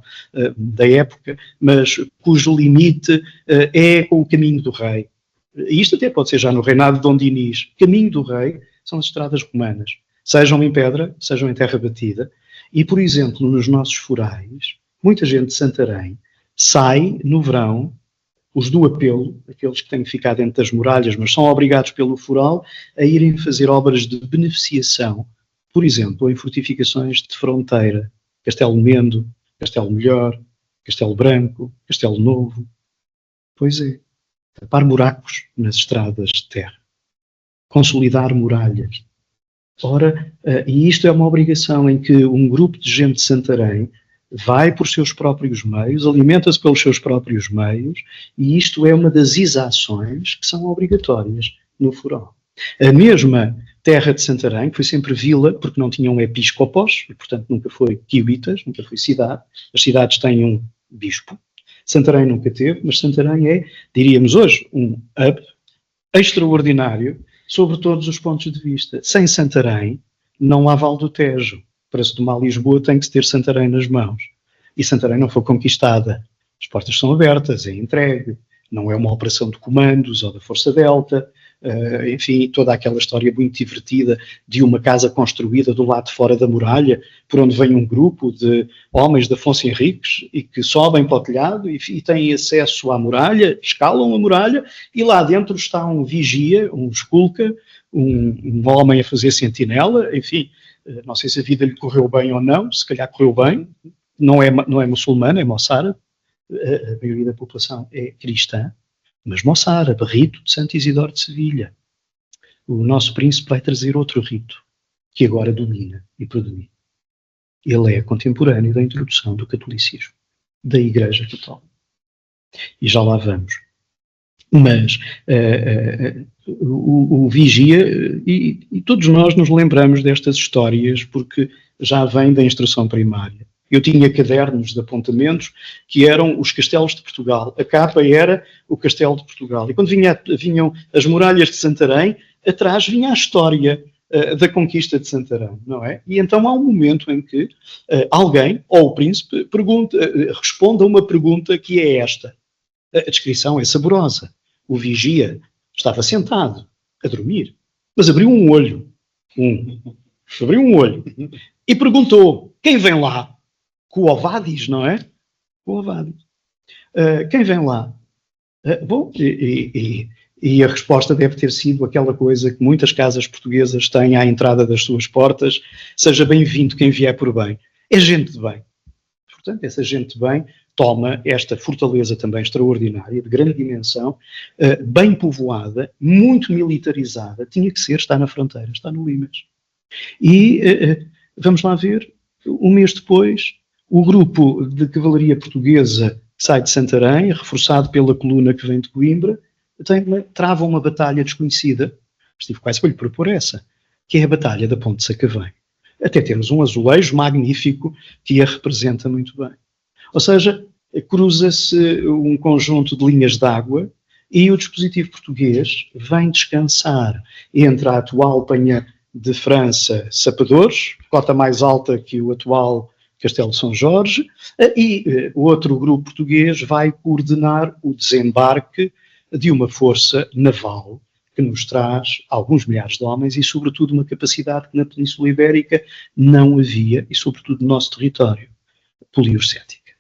da época, mas cujo limite é com o caminho do rei. E isto até pode ser já no reinado de Dom Dinis. Caminho do rei são as estradas romanas, sejam em pedra, sejam em terra batida. E, por exemplo, nos nossos forais, muita gente de Santarém sai no verão, os do apelo, aqueles que têm que ficar dentro das muralhas, mas são obrigados pelo foral a irem fazer obras de beneficiação, por exemplo, em fortificações de fronteira, Castelo Mendo, Castelo Melhor, Castelo Branco, Castelo Novo. Pois é, tapar buracos nas estradas de terra, consolidar muralhas. Ora, e isto é uma obrigação em que um grupo de gente de Santarém vai por seus próprios meios, alimenta-se pelos seus próprios meios, e isto é uma das exações que são obrigatórias no foral. A mesma terra de Santarém, que foi sempre vila, porque não tinham episcopos, e portanto nunca foi quiuitas, nunca foi cidade. As cidades têm um bispo. Santarém nunca teve, mas Santarém é, diríamos hoje, um hub extraordinário sobre todos os pontos de vista. Sem Santarém não há Val do Tejo. Para se tomar Lisboa tem que se ter Santarém nas mãos. E Santarém não foi conquistada. As portas são abertas, é entregue. Não é uma operação de comandos ou da Força Delta. Enfim, toda aquela história muito divertida de uma casa construída do lado de fora da muralha, por onde vem um grupo de homens de Afonso Henriques e que sobem para o telhado e têm acesso à muralha, escalam a muralha e lá dentro está um vigia, um esculca, um homem a fazer sentinela, enfim. Não sei se a vida lhe correu bem ou não, se calhar correu bem, não é muçulmana, é moçárabe, a maioria da população é cristã, mas moçárabe, rito de Santo Isidoro de Sevilha. O nosso príncipe vai trazer outro rito, que agora domina e predomina. Ele é contemporâneo da introdução do catolicismo, da Igreja Católica. E já lá vamos. Mas o vigia, e todos nós nos lembramos destas histórias porque já vem da instrução primária. Eu tinha cadernos de apontamentos que eram os castelos de Portugal. A capa era o Castelo de Portugal. E quando vinham as muralhas de Santarém, atrás vinha a história da conquista de Santarém, não é? E então há um momento em que alguém, ou o príncipe, responde a uma pergunta que é esta. A descrição é saborosa. O vigia estava sentado a dormir, mas abriu um olho. Abriu um olho e perguntou: quem vem lá? Quo-vadis, não é? Quo-vadis. Quem vem lá? Bom, e a resposta deve ter sido aquela coisa que muitas casas portuguesas têm à entrada das suas portas: seja bem-vindo quem vier por bem. É gente de bem. Portanto, essa gente de bem toma esta fortaleza também extraordinária, de grande dimensão, bem povoada, muito militarizada. Tinha que ser, está na fronteira, está no Limes. E vamos lá ver, um mês depois, o grupo de cavalaria portuguesa que sai de Santarém, reforçado pela coluna que vem de Coimbra, trava uma batalha desconhecida. Estive quase para lhe propor essa, que é a Batalha da Ponte de Sacavém. Até temos um azulejo magnífico que a representa muito bem. Ou seja, cruza-se um conjunto de linhas d'água e o dispositivo português vem descansar entre a atual Penha de França Sapadores, cota mais alta que o atual Castelo de São Jorge, e o outro grupo português vai coordenar o desembarque de uma força naval que nos traz alguns milhares de homens e, sobretudo, uma capacidade que na Península Ibérica não havia, e sobretudo no nosso território, poliurcética.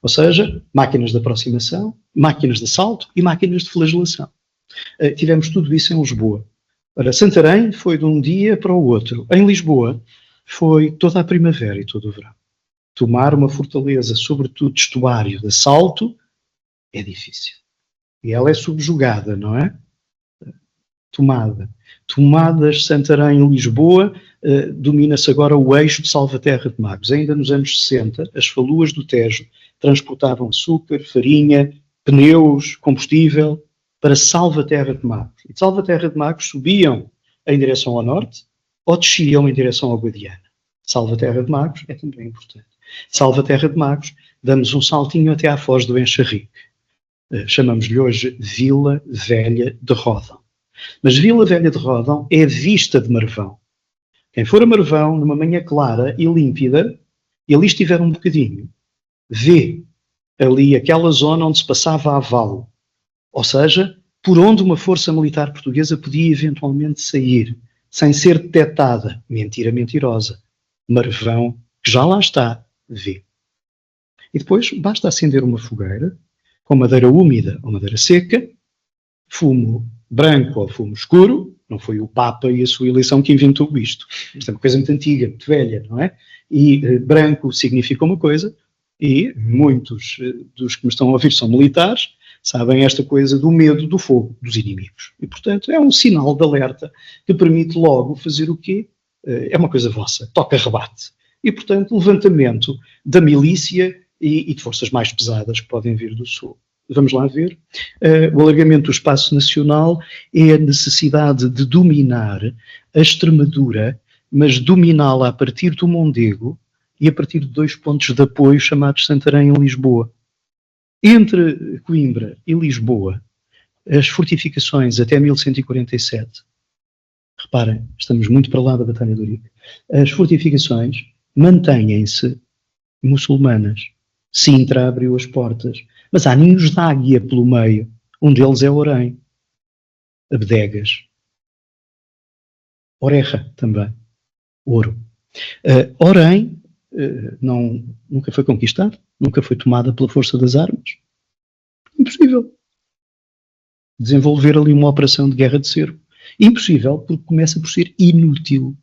Ou seja, máquinas de aproximação, máquinas de assalto e máquinas de flagelação. Tivemos tudo isso em Lisboa. Ora, Santarém foi de um dia para o outro. Em Lisboa foi toda a primavera e todo o verão. Tomar uma fortaleza, sobretudo de estuário, de assalto, é difícil. E ela é subjugada, não é? Tomadas Santarém e Lisboa, domina-se agora o eixo de Salvaterra de Magos. Ainda nos anos 60, as faluas do Tejo transportavam açúcar, farinha, pneus, combustível para Salvaterra de Magos. E de Salvaterra de Magos subiam em direção ao norte ou desciam em direção ao Guadiana. Salvaterra de Magos é também importante. Salvaterra de Magos, damos um saltinho até à Foz do Enxarrique. Chamamos-lhe hoje Vila Velha de Ródão. Mas Vila Velha de Ródão é vista de Marvão. Quem for a Marvão, numa manhã clara e límpida, e ali estiver um bocadinho, vê ali aquela zona onde se passava a Val, ou seja, por onde uma força militar portuguesa podia eventualmente sair, sem ser detectada. Mentira mentirosa. Marvão, que já lá está, vê. E depois basta acender uma fogueira, com madeira úmida ou madeira seca, fumo branco ou fumo escuro. Não foi o Papa e a sua eleição que inventou isto. Isto é uma coisa muito antiga, muito velha, não é? E branco significa uma coisa, e muitos dos que me estão a ouvir são militares, sabem esta coisa do medo do fogo dos inimigos. E, portanto, é um sinal de alerta que permite logo fazer o quê? É uma coisa vossa, toca rebate. E, portanto, levantamento da milícia e de forças mais pesadas que podem vir do sul. Vamos lá ver. O alargamento do espaço nacional é a necessidade de dominar a Extremadura, mas dominá-la a partir do Mondego e a partir de 2 pontos de apoio chamados Santarém e Lisboa. Entre Coimbra e Lisboa, as fortificações até 1147, reparem, estamos muito para lá da Batalha de Ourique, as fortificações mantêm-se muçulmanas. Sintra abriu as portas, mas há ninhos de águia pelo meio. Um deles é Orém, Abdegas, Oreja também, Ouro. Orém nunca foi conquistado, nunca foi tomada pela força das armas. Impossível. Desenvolver ali uma operação de guerra de cerco. Impossível, porque começa por ser inútil.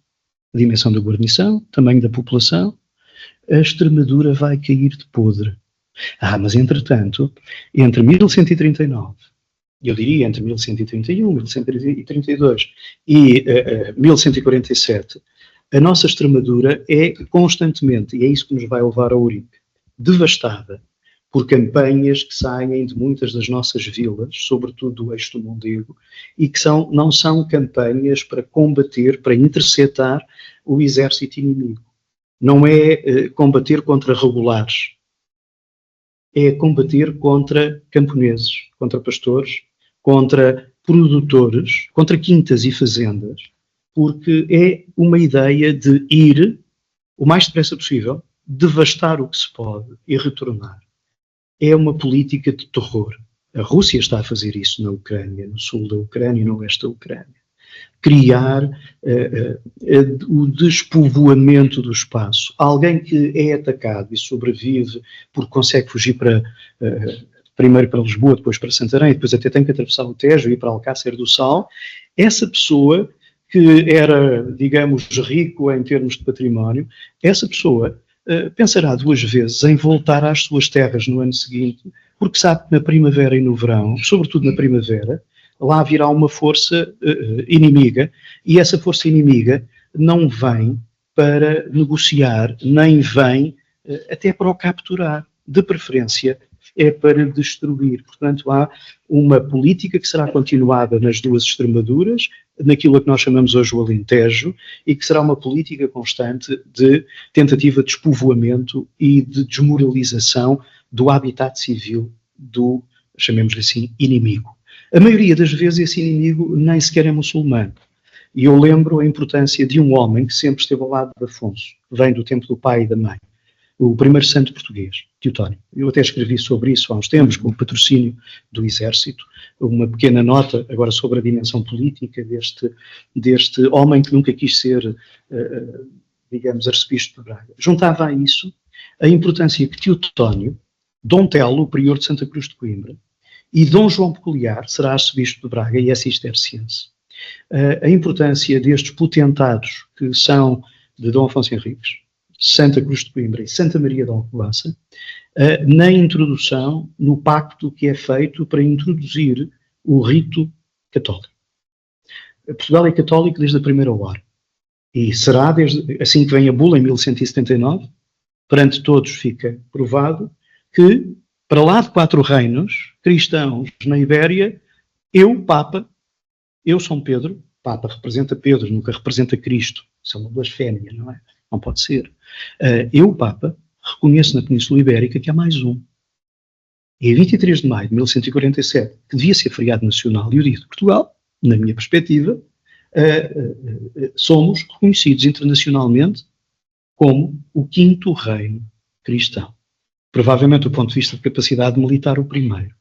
A dimensão da guarnição, tamanho da população, a Extremadura vai cair de podre. Mas entretanto, entre 1139, eu diria entre 1131, 1132 e 1147, a nossa Extremadura é constantemente, e é isso que nos vai levar a Ourique, devastada por campanhas que saem de muitas das nossas vilas, sobretudo do eixo do Mondego, e que não são campanhas para combater, para interceptar o exército inimigo. Não é combater contra regulares, é combater contra camponeses, contra pastores, contra produtores, contra quintas e fazendas, porque é uma ideia de ir o mais depressa possível, devastar o que se pode e retornar. É uma política de terror. A Rússia está a fazer isso na Ucrânia, no sul da Ucrânia e no leste da Ucrânia. Criar o despovoamento do espaço. Alguém que é atacado e sobrevive porque consegue fugir primeiro para Lisboa, depois para Santarém, depois até tem que atravessar o Tejo e ir para Alcácer do Sal, essa pessoa que era, digamos, rico em termos de património, essa pessoa pensará 2 vezes em voltar às suas terras no ano seguinte, porque sabe que na primavera e no verão, sobretudo na primavera, lá virá uma força inimiga, e essa força inimiga não vem para negociar, nem vem até para o capturar. De preferência, é para destruir. Portanto, há uma política que será continuada nas duas Extremaduras, naquilo a que nós chamamos hoje o Alentejo, e que será uma política constante de tentativa de despovoamento e de desmoralização do habitat civil do, chamemos-lhe assim, inimigo. A maioria das vezes esse inimigo nem sequer é muçulmano. E eu lembro a importância de um homem que sempre esteve ao lado de Afonso, que vem do tempo do pai e da mãe, o primeiro santo português, Teotónio. Eu até escrevi sobre isso há uns tempos, com o patrocínio do Exército, uma pequena nota agora sobre a dimensão política deste homem que nunca quis ser, digamos, arcebispo de Braga. Juntava a isso a importância que Teotónio, Dom Telo, o prior de Santa Cruz de Coimbra, e Dom João Peculiar, será arcebispo de Braga e é cisterciense. A importância destes potentados que são de Dom Afonso Henriques, Santa Cruz de Coimbra e Santa Maria de Alcobaça, na introdução, no pacto que é feito para introduzir o rito católico. Portugal é católico desde a primeira hora. E será, assim que vem a bula, em 1179, perante todos fica provado que, para lá de 4 reinos cristãos na Ibéria, eu, Papa, eu, São Pedro, Papa representa Pedro, nunca representa Cristo. Isso é uma blasfémia, não é? Não pode ser. Eu, Papa, reconheço na Península Ibérica que há mais um. E a 23 de maio de 1147, que devia ser feriado nacional e o dia de Portugal, na minha perspectiva, somos reconhecidos internacionalmente como o 5º reino cristão. Provavelmente, do ponto de vista de capacidade militar, o primeiro.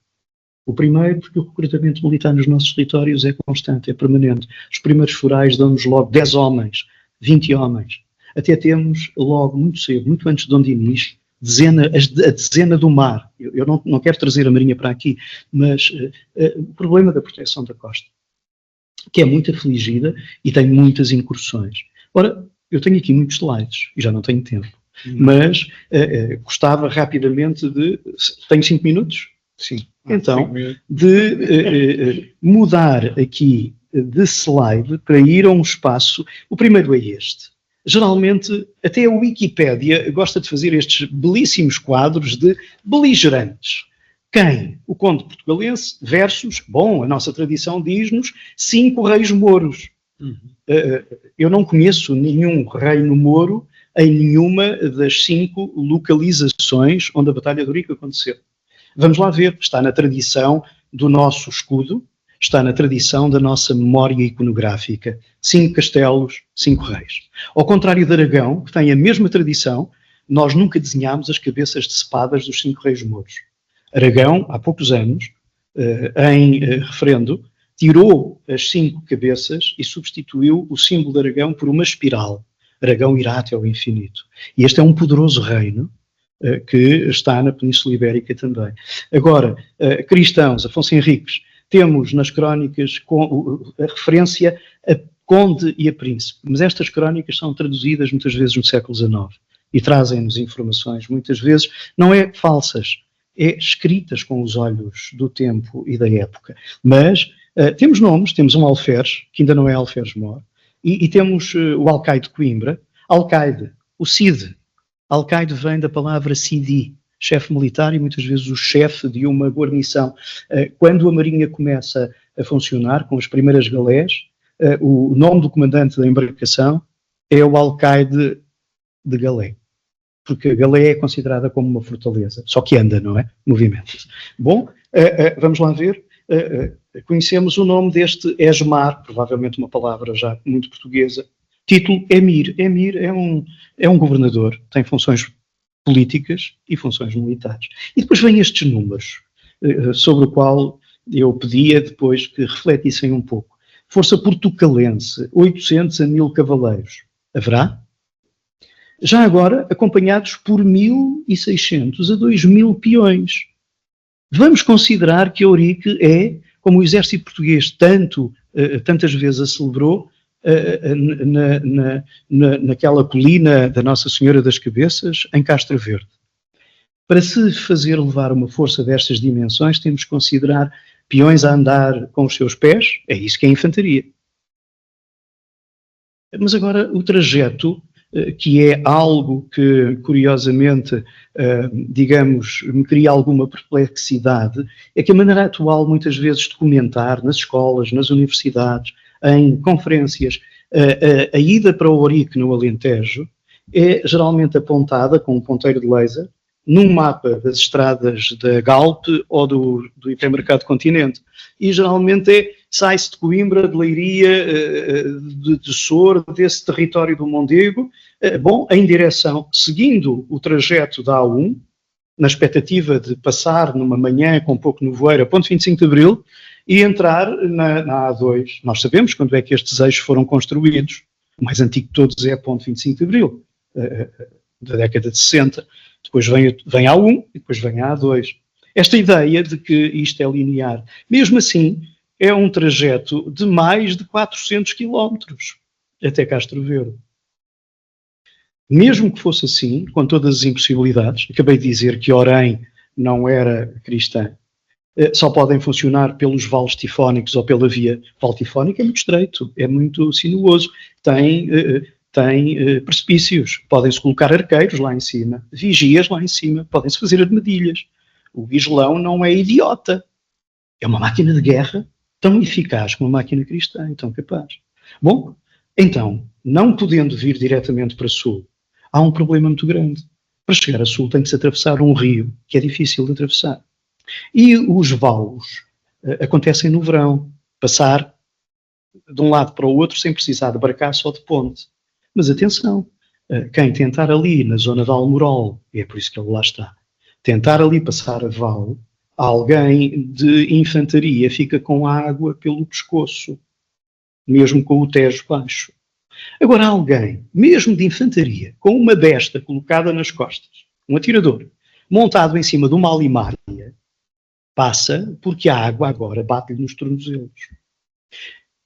O primeiro, porque o recrutamento militar nos nossos territórios é constante, é permanente. Os primeiros forais dão-nos logo 10 homens, 20 homens. Até temos logo, muito cedo, muito antes de Dom Dinis, a dezena do mar. Eu não quero trazer a Marinha para aqui, mas o problema da proteção da costa, que é muito afligida e tem muitas incursões. Ora, eu tenho aqui muitos slides e já não tenho tempo, mas gostava rapidamente de... Tenho 5 minutos? Sim. Então, de mudar aqui de slide para ir a um espaço. O primeiro é este. Geralmente, até a Wikipédia gosta de fazer estes belíssimos quadros de beligerantes. Quem? O conde portugalense versus, bom, a nossa tradição diz-nos, 5 reis mouros. Eu não conheço nenhum reino mouro em nenhuma das 5 localizações onde a Batalha de Ourique aconteceu. Vamos lá ver, está na tradição do nosso escudo, está na tradição da nossa memória iconográfica. 5 castelos, 5 reis. Ao contrário de Aragão, que tem a mesma tradição, nós nunca desenhámos as cabeças decepadas dos 5 reis mouros. Aragão, há poucos anos, em referendo, tirou as 5 cabeças e substituiu o símbolo de Aragão por uma espiral. Aragão irá até ao infinito. E este é um poderoso reino que está na Península Ibérica também. Agora, cristãos, Afonso Henriques, temos nas crónicas a referência a conde e a príncipe, mas estas crónicas são traduzidas muitas vezes no século XIX e trazem-nos informações, muitas vezes, não é falsas, é escritas com os olhos do tempo e da época. Mas temos nomes, temos um alferes, que ainda não é alferes mor, e temos o alcaide de Coimbra, alcaide, o Cid. Alcaide vem da palavra Sidi, chefe militar e muitas vezes o chefe de uma guarnição. Quando a Marinha começa a funcionar com as primeiras galés, o nome do comandante da embarcação é o alcaide de galé, porque a galé é considerada como uma fortaleza, só que anda, não é? Movimenta-se. Bom, vamos lá ver. Conhecemos o nome deste Esmar, provavelmente uma palavra já muito portuguesa. Título Emir. Emir é um governador, tem funções políticas e funções militares. E depois vêm estes números, sobre o qual eu pedia depois que refletissem um pouco. Força portucalense, 800 a 1000 cavaleiros. Haverá? Já agora, acompanhados por 1600 a 2000 peões. Vamos considerar que Ourique é, como o exército português tantas vezes a celebrou, naquela colina da Nossa Senhora das Cabeças, em Castro Verde. Para se fazer levar uma força destas dimensões, temos que considerar peões a andar com os seus pés, é isso que é infantaria. Mas agora o trajeto que é algo que, curiosamente, digamos, me cria alguma perplexidade, é que a maneira atual, muitas vezes, de comentar nas escolas, nas universidades, em conferências, a ida para o Ourique, no Alentejo, é geralmente apontada com um ponteiro de laser num mapa das estradas da Galp ou do hipermercado Continente. E geralmente sai-se de Coimbra, de Leiria, de Sor, desse território do Mondego, em direção, seguindo o trajeto da A1, na expectativa de passar numa manhã com pouco nevoeiro a ponto 25 de Abril e entrar na A2. Nós sabemos quando é que estes eixos foram construídos. O mais antigo de todos é a ponto 25 de Abril, da década de 60. Depois vem a A1 e depois vem a A2. Esta ideia de que isto é linear, mesmo assim, é um trajeto de mais de 400 quilómetros até Castro Verde. Mesmo que fosse assim, com todas as impossibilidades, acabei de dizer que Orém não era cristã, só podem funcionar pelos vales tifónicos ou pela via. O vale tifónico é muito estreito, é muito sinuoso, tem precipícios, podem-se colocar arqueiros lá em cima, vigias lá em cima, podem-se fazer armadilhas. O Islão não é idiota, é uma máquina de guerra tão eficaz como uma máquina cristã e tão capaz. Bom, então, não podendo vir diretamente para sul, há um problema muito grande. Para chegar a sul tem que se atravessar um rio, que é difícil de atravessar. E os valos acontecem no verão, passar de um lado para o outro sem precisar de barcar só de ponte. Mas atenção, quem tentar ali na zona de Almorol, e é por isso que ele lá está, tentar ali passar a vale, alguém de infantaria fica com a água pelo pescoço, mesmo com o Tejo baixo. Agora alguém, mesmo de infantaria, com uma besta colocada nas costas, um atirador, montado em cima de uma alimária, passa porque a água agora bate-lhe nos tornozelos.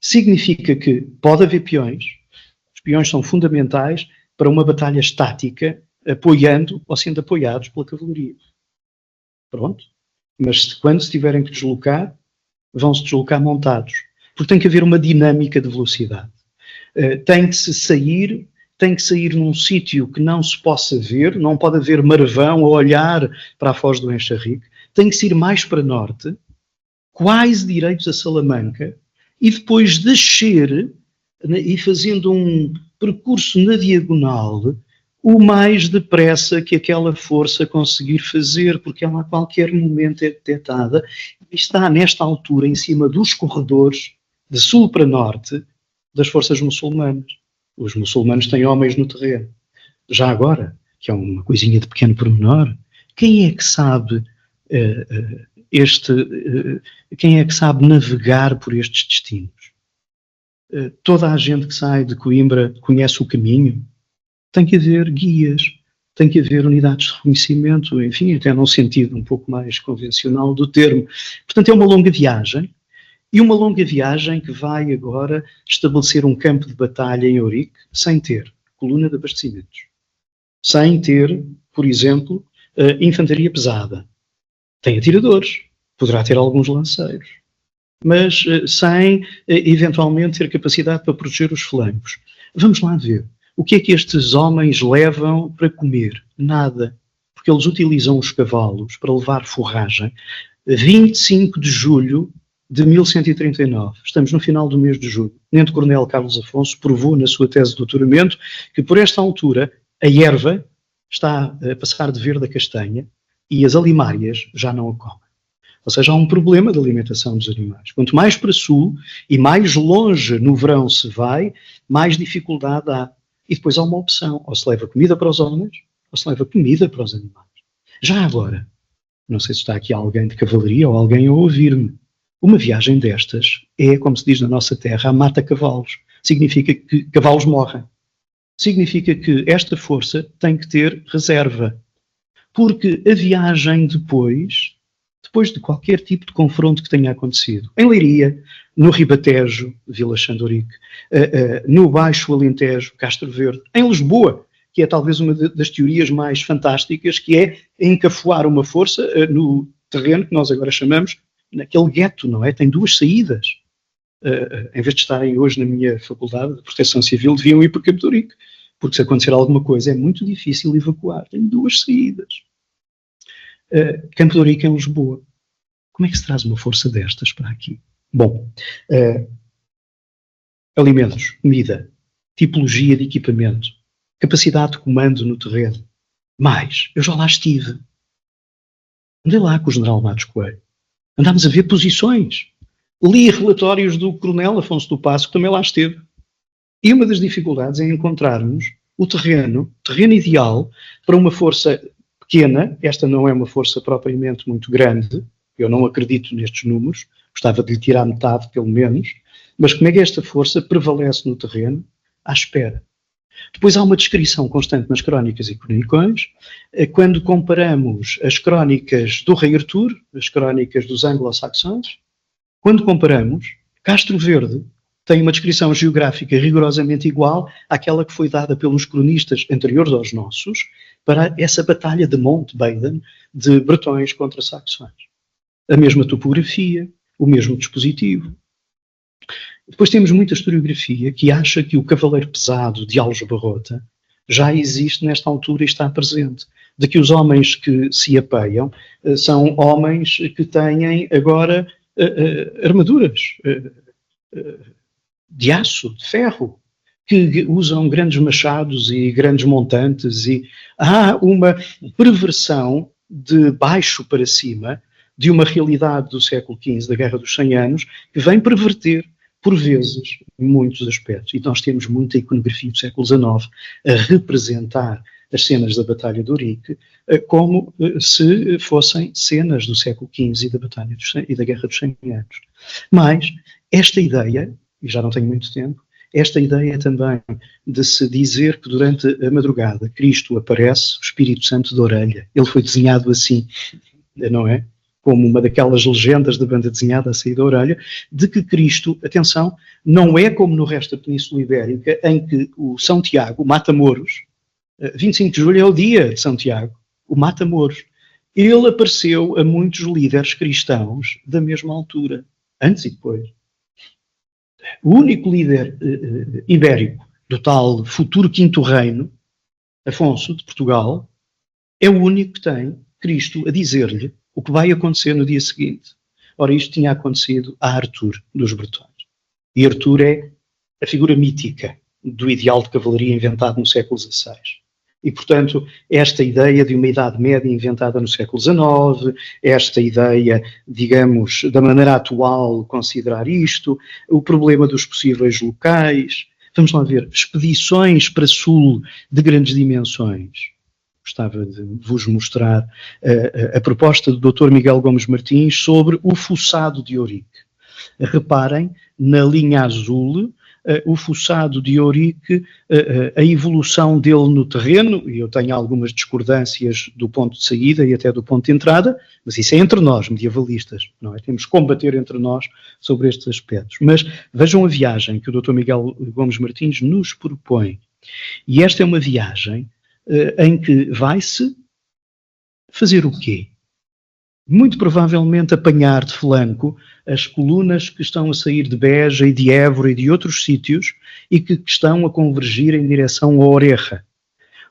Significa que pode haver peões. Os peões são fundamentais para uma batalha estática, apoiando ou sendo apoiados pela cavalaria. Pronto. Mas quando se tiverem que deslocar, vão-se deslocar montados. Porque tem que haver uma dinâmica de velocidade. Tem que sair num sítio que não se possa ver, não pode haver marvão a olhar para a Foz do Enxarrique, tem que se ir mais para norte, quase direitos a Salamanca, e depois descer e fazendo um percurso na diagonal o mais depressa que aquela força conseguir fazer, porque ela a qualquer momento é detectada e está nesta altura em cima dos corredores de sul para norte das forças muçulmanas. Os muçulmanos têm homens no terreno. Já agora, que é uma coisinha de pequeno pormenor, quem é que sabe quem é que sabe navegar por estes destinos? Toda a gente que sai de Coimbra conhece o caminho. Tem que haver guias, tem que haver unidades de reconhecimento, enfim, até num sentido um pouco mais convencional do termo. Portanto, é uma longa viagem, e uma longa viagem que vai agora estabelecer um campo de batalha em Ourique sem ter coluna de abastecimentos, sem ter, por exemplo, infantaria pesada. Tem atiradores, poderá ter alguns lanceiros, mas sem eventualmente ter capacidade para proteger os flancos. Vamos lá ver. O que é que estes homens levam para comer? Nada. Porque eles utilizam os cavalos para levar forragem. 25 de julho de 1139. Estamos no final do mês de julho. O Tenente-Coronel Carlos Afonso provou na sua tese de doutoramento que por esta altura a erva está a passar de verde a castanha e as alimárias já não a comem. Ou seja, há um problema de alimentação dos animais. Quanto mais para sul e mais longe no verão se vai, mais dificuldade há. E depois há uma opção. Ou se leva comida para os homens, ou se leva comida para os animais. Já agora, não sei se está aqui alguém de cavalaria ou alguém a ouvir-me, uma viagem destas é, como se diz na nossa terra, a mata-cavalos. Significa que cavalos morrem. Significa que esta força tem que ter reserva. Porque a viagem depois de qualquer tipo de confronto que tenha acontecido, em Leiria, no Ribatejo, Vila Xandorique, no Baixo Alentejo, Castro Verde, em Lisboa, que é talvez uma das teorias mais fantásticas, que é encafuar uma força no terreno que nós agora chamamos, naquele gueto, não é? Tem duas saídas. Em vez de estarem hoje na minha faculdade de Proteção Civil, deviam ir para Campo de Ourique. porque se acontecer alguma coisa é muito difícil evacuar. Tem 2 saídas. Campo de Ourique em Lisboa. Como é que se traz uma força destas para aqui? Bom, alimentos, comida, tipologia de equipamento, capacidade de comando no terreno. Mais, eu já lá estive. Andei lá com o general Matos Coelho. Andámos a ver posições. Li relatórios do coronel Afonso do Passo, que também lá esteve. E uma das dificuldades é encontrarmos o terreno ideal para uma força pequena. Esta não é uma força propriamente muito grande. Eu não acredito nestes números. Gostava de lhe tirar metade, pelo menos. Mas como é que esta força prevalece no terreno? À espera. Depois há uma descrição constante nas crónicas e cronicões. Quando comparamos as crónicas do rei Artur, as crónicas dos anglo-saxões, quando comparamos, Castro Verde tem uma descrição geográfica rigorosamente igual àquela que foi dada pelos cronistas anteriores aos nossos para essa batalha de Mountbaden de bretões contra saxões. A mesma topografia, o mesmo dispositivo. Depois temos muita historiografia que acha que o cavaleiro pesado de Aljubarrota já existe nesta altura e está presente. De que os homens que se apeiam são homens que têm agora armaduras de aço, de ferro, que usam grandes machados e grandes montantes, e há uma perversão de baixo para cima de uma realidade do século XV, da Guerra dos 100 Anos, que vem perverter, por vezes, muitos aspectos. E nós temos muita iconografia do século XIX a representar as cenas da Batalha de Ourique como se fossem cenas do século XV e da Guerra dos 100 Anos. Mas esta ideia, e já não tenho muito tempo, esta ideia também de se dizer que durante a madrugada Cristo aparece, o Espírito Santo de orelha. Ele foi desenhado assim, não é? Como uma daquelas legendas da banda desenhada a sair da orelha, de que Cristo, atenção, não é como no resto da Península Ibérica, em que o São Tiago, o Mata-Moros, 25 de julho é o dia de São Tiago, o Mata-Moros. Ele apareceu a muitos líderes cristãos da mesma altura, antes e depois. O único líder ibérico do tal futuro Quinto Reino, Afonso, de Portugal, é o único que tem Cristo a dizer-lhe o que vai acontecer no dia seguinte. Ora, isto tinha acontecido a Artur, dos bretões. E Artur é a figura mítica do ideal de cavalaria inventado no século XVI. E, portanto, esta ideia de uma Idade Média inventada no século XIX, esta ideia, digamos, da maneira atual, considerar isto, o problema dos possíveis locais. Vamos lá ver, expedições para sul de grandes dimensões. Gostava de vos mostrar a proposta do Dr. Miguel Gomes Martins sobre o fossado de Ourique. Reparem, na linha azul, o fossado de Ourique, a evolução dele no terreno, e eu tenho algumas discordâncias do ponto de saída e até do ponto de entrada, mas isso é entre nós, medievalistas, não é? Temos que combater entre nós sobre estes aspectos. Mas vejam a viagem que o Dr. Miguel Gomes Martins nos propõe. E esta é uma viagem em que vai-se fazer o quê? Muito provavelmente apanhar de flanco as colunas que estão a sair de Beja e de Évora e de outros sítios e que estão a convergir em direção a Oreja.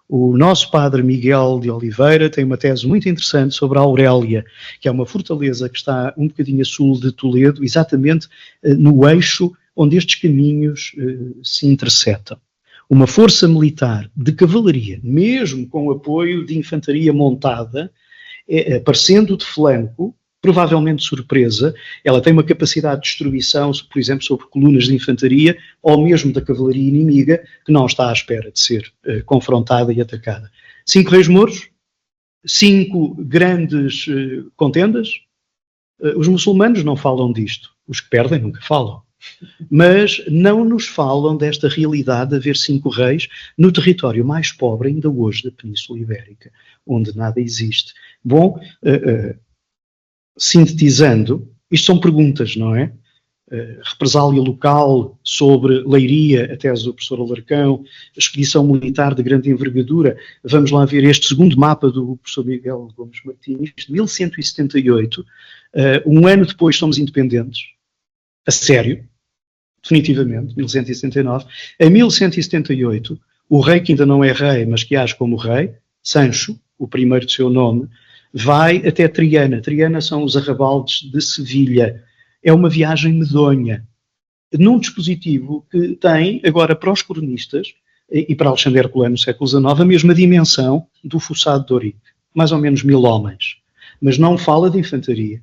O nosso padre Miguel de Oliveira tem uma tese muito interessante sobre a Aurélia, que é uma fortaleza que está um bocadinho a sul de Toledo, exatamente no eixo onde estes caminhos se interceptam. Uma força militar de cavalaria, mesmo com o apoio de infantaria montada, aparecendo de flanco, provavelmente surpresa, ela tem uma capacidade de destruição, por exemplo, sobre colunas de infantaria, ou mesmo da cavalaria inimiga, que não está à espera de ser confrontada e atacada. 5 reis mouros, 5 grandes contendas. Os muçulmanos não falam disto, os que perdem nunca falam. Mas não nos falam desta realidade de haver 5 reis no território mais pobre ainda hoje da Península Ibérica, onde nada existe. Bom, sintetizando, isto são perguntas, não é? Represália local sobre Leiria, a tese do professor Alarcão, expedição militar de grande envergadura. Vamos lá ver este segundo mapa do professor Miguel Gomes Martins, de 1178. Um ano depois somos independentes, a sério, definitivamente, 1179. Em 1178, O rei que ainda não é rei, mas que age como rei, Sancho, o primeiro de seu nome, vai até Triana. Triana são os arrabaldes de Sevilha. É uma viagem medonha, num dispositivo que tem, agora para os cronistas, e para Alexandre Herculano no século XIX, a mesma dimensão do fossado de Ourique. Mais ou menos 1000 homens. Mas não fala de infantaria.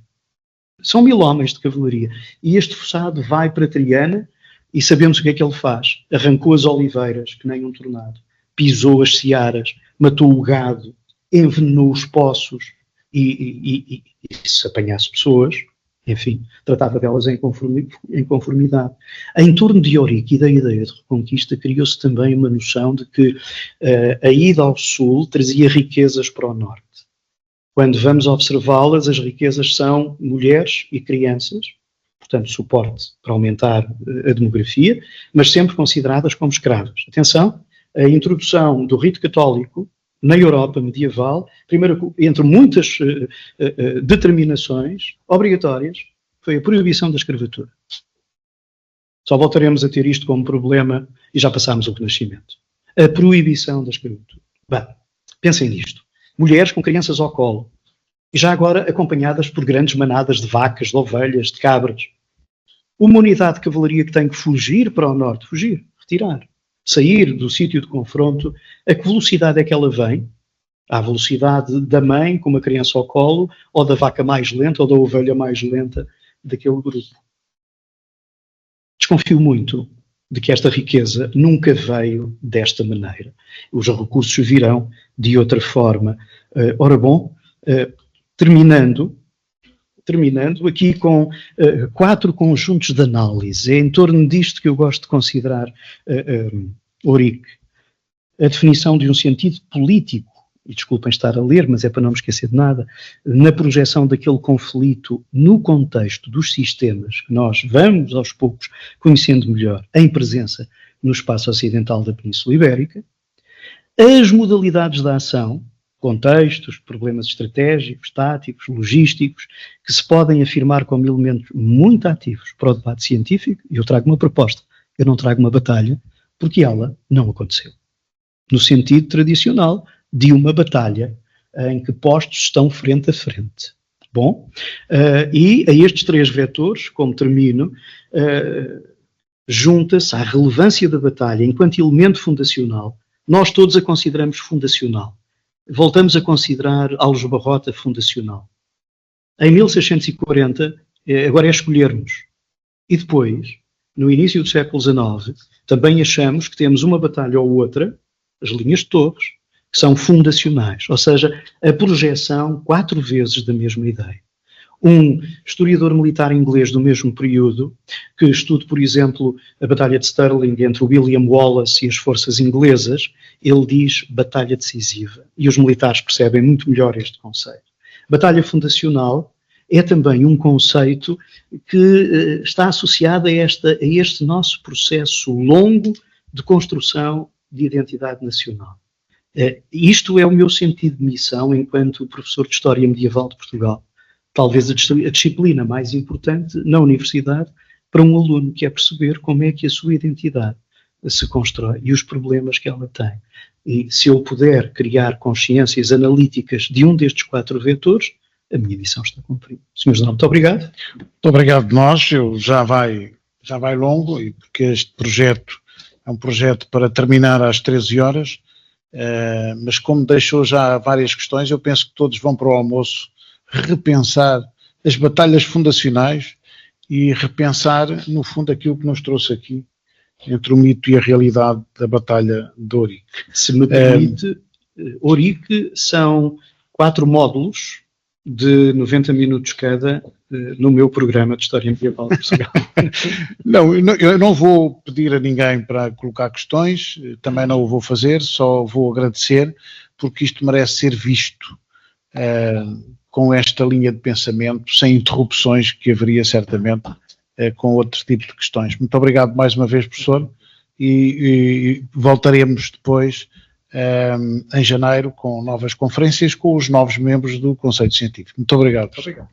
São 1000 homens de cavalaria. E este fossado vai para Triana e sabemos o que é que ele faz. Arrancou as oliveiras, que nem um tornado. Pisou as searas, matou o gado, envenenou os poços e se apanhasse pessoas, enfim, tratava delas em conformidade. Em torno de Ourique e da ideia de reconquista, criou-se também uma noção de que a ida ao sul trazia riquezas para o norte. Quando vamos observá-las, as riquezas são mulheres e crianças, portanto, suporte para aumentar a demografia, mas sempre consideradas como escravas. Atenção, a introdução do rito católico na Europa medieval, primeiro, entre muitas determinações obrigatórias, foi a proibição da escravatura. Só voltaremos a ter isto como problema e já passámos o Renascimento. A proibição da escravatura. Bem, pensem nisto. Mulheres com crianças ao colo, e já agora acompanhadas por grandes manadas de vacas, de ovelhas, de cabras. Uma unidade de cavalaria que tem que fugir para o norte, fugir, retirar, sair do sítio de confronto, a que velocidade é que ela vem? À velocidade da mãe com uma criança ao colo, ou da vaca mais lenta, ou da ovelha mais lenta daquele grupo. Desconfio muito de que esta riqueza nunca veio desta maneira. Os recursos virão de outra forma. Ora bom, terminando aqui com 4 conjuntos de análise. É em torno disto que eu gosto de considerar Ourique. A definição de um sentido político, e desculpem estar a ler, mas é para não me esquecer de nada, na projeção daquele conflito no contexto dos sistemas que nós vamos aos poucos conhecendo melhor em presença no espaço ocidental da Península Ibérica, as modalidades da ação, contextos, problemas estratégicos, táticos, logísticos, que se podem afirmar como elementos muito ativos para o debate científico, e eu trago uma proposta, eu não trago uma batalha, porque ela não aconteceu. No sentido tradicional de uma batalha em que postos estão frente a frente. Bom, e a estes 3 vetores, como termino, junta-se à relevância da batalha enquanto elemento fundacional. Nós todos a consideramos fundacional. Voltamos a considerar Aljubarrota fundacional. Em 1640, agora é escolhermos. E depois, no início do século XIX, também achamos que temos uma batalha ou outra, as linhas de Torres, que são fundacionais, ou seja, a projeção 4 vezes da mesma ideia. Um historiador militar inglês do mesmo período, que estuda, por exemplo, a Batalha de Stirling entre William Wallace e as forças inglesas, ele diz batalha decisiva. E os militares percebem muito melhor este conceito. Batalha fundacional é também um conceito que está associado a este nosso processo longo de construção de identidade nacional. Isto é o meu sentido de missão enquanto professor de História Medieval de Portugal. Talvez a disciplina mais importante na universidade para um aluno, que é perceber como é que a sua identidade se constrói e os problemas que ela tem. E se eu puder criar consciências analíticas de um destes 4 vetores, a minha missão está cumprida. Sr. General, muito obrigado. Muito obrigado de nós. Já vai longo, e porque este projeto é um projeto para terminar às 13 horas, mas como deixou já várias questões, eu penso que todos vão para o almoço repensar as batalhas fundacionais e repensar, no fundo, aquilo que nos trouxe aqui, entre o mito e a realidade da Batalha de Ourique. Se me permite, Ourique são 4 módulos de 90 minutos cada no meu programa de História Medieval de Portugal. Não, eu não vou pedir a ninguém para colocar questões, também não o vou fazer, só vou agradecer, porque isto merece ser visto com esta linha de pensamento, sem interrupções que haveria certamente com outro tipo de questões. Muito obrigado mais uma vez, professor, e voltaremos depois em janeiro com novas conferências com os novos membros do Conselho Científico. Muito obrigado. Obrigado.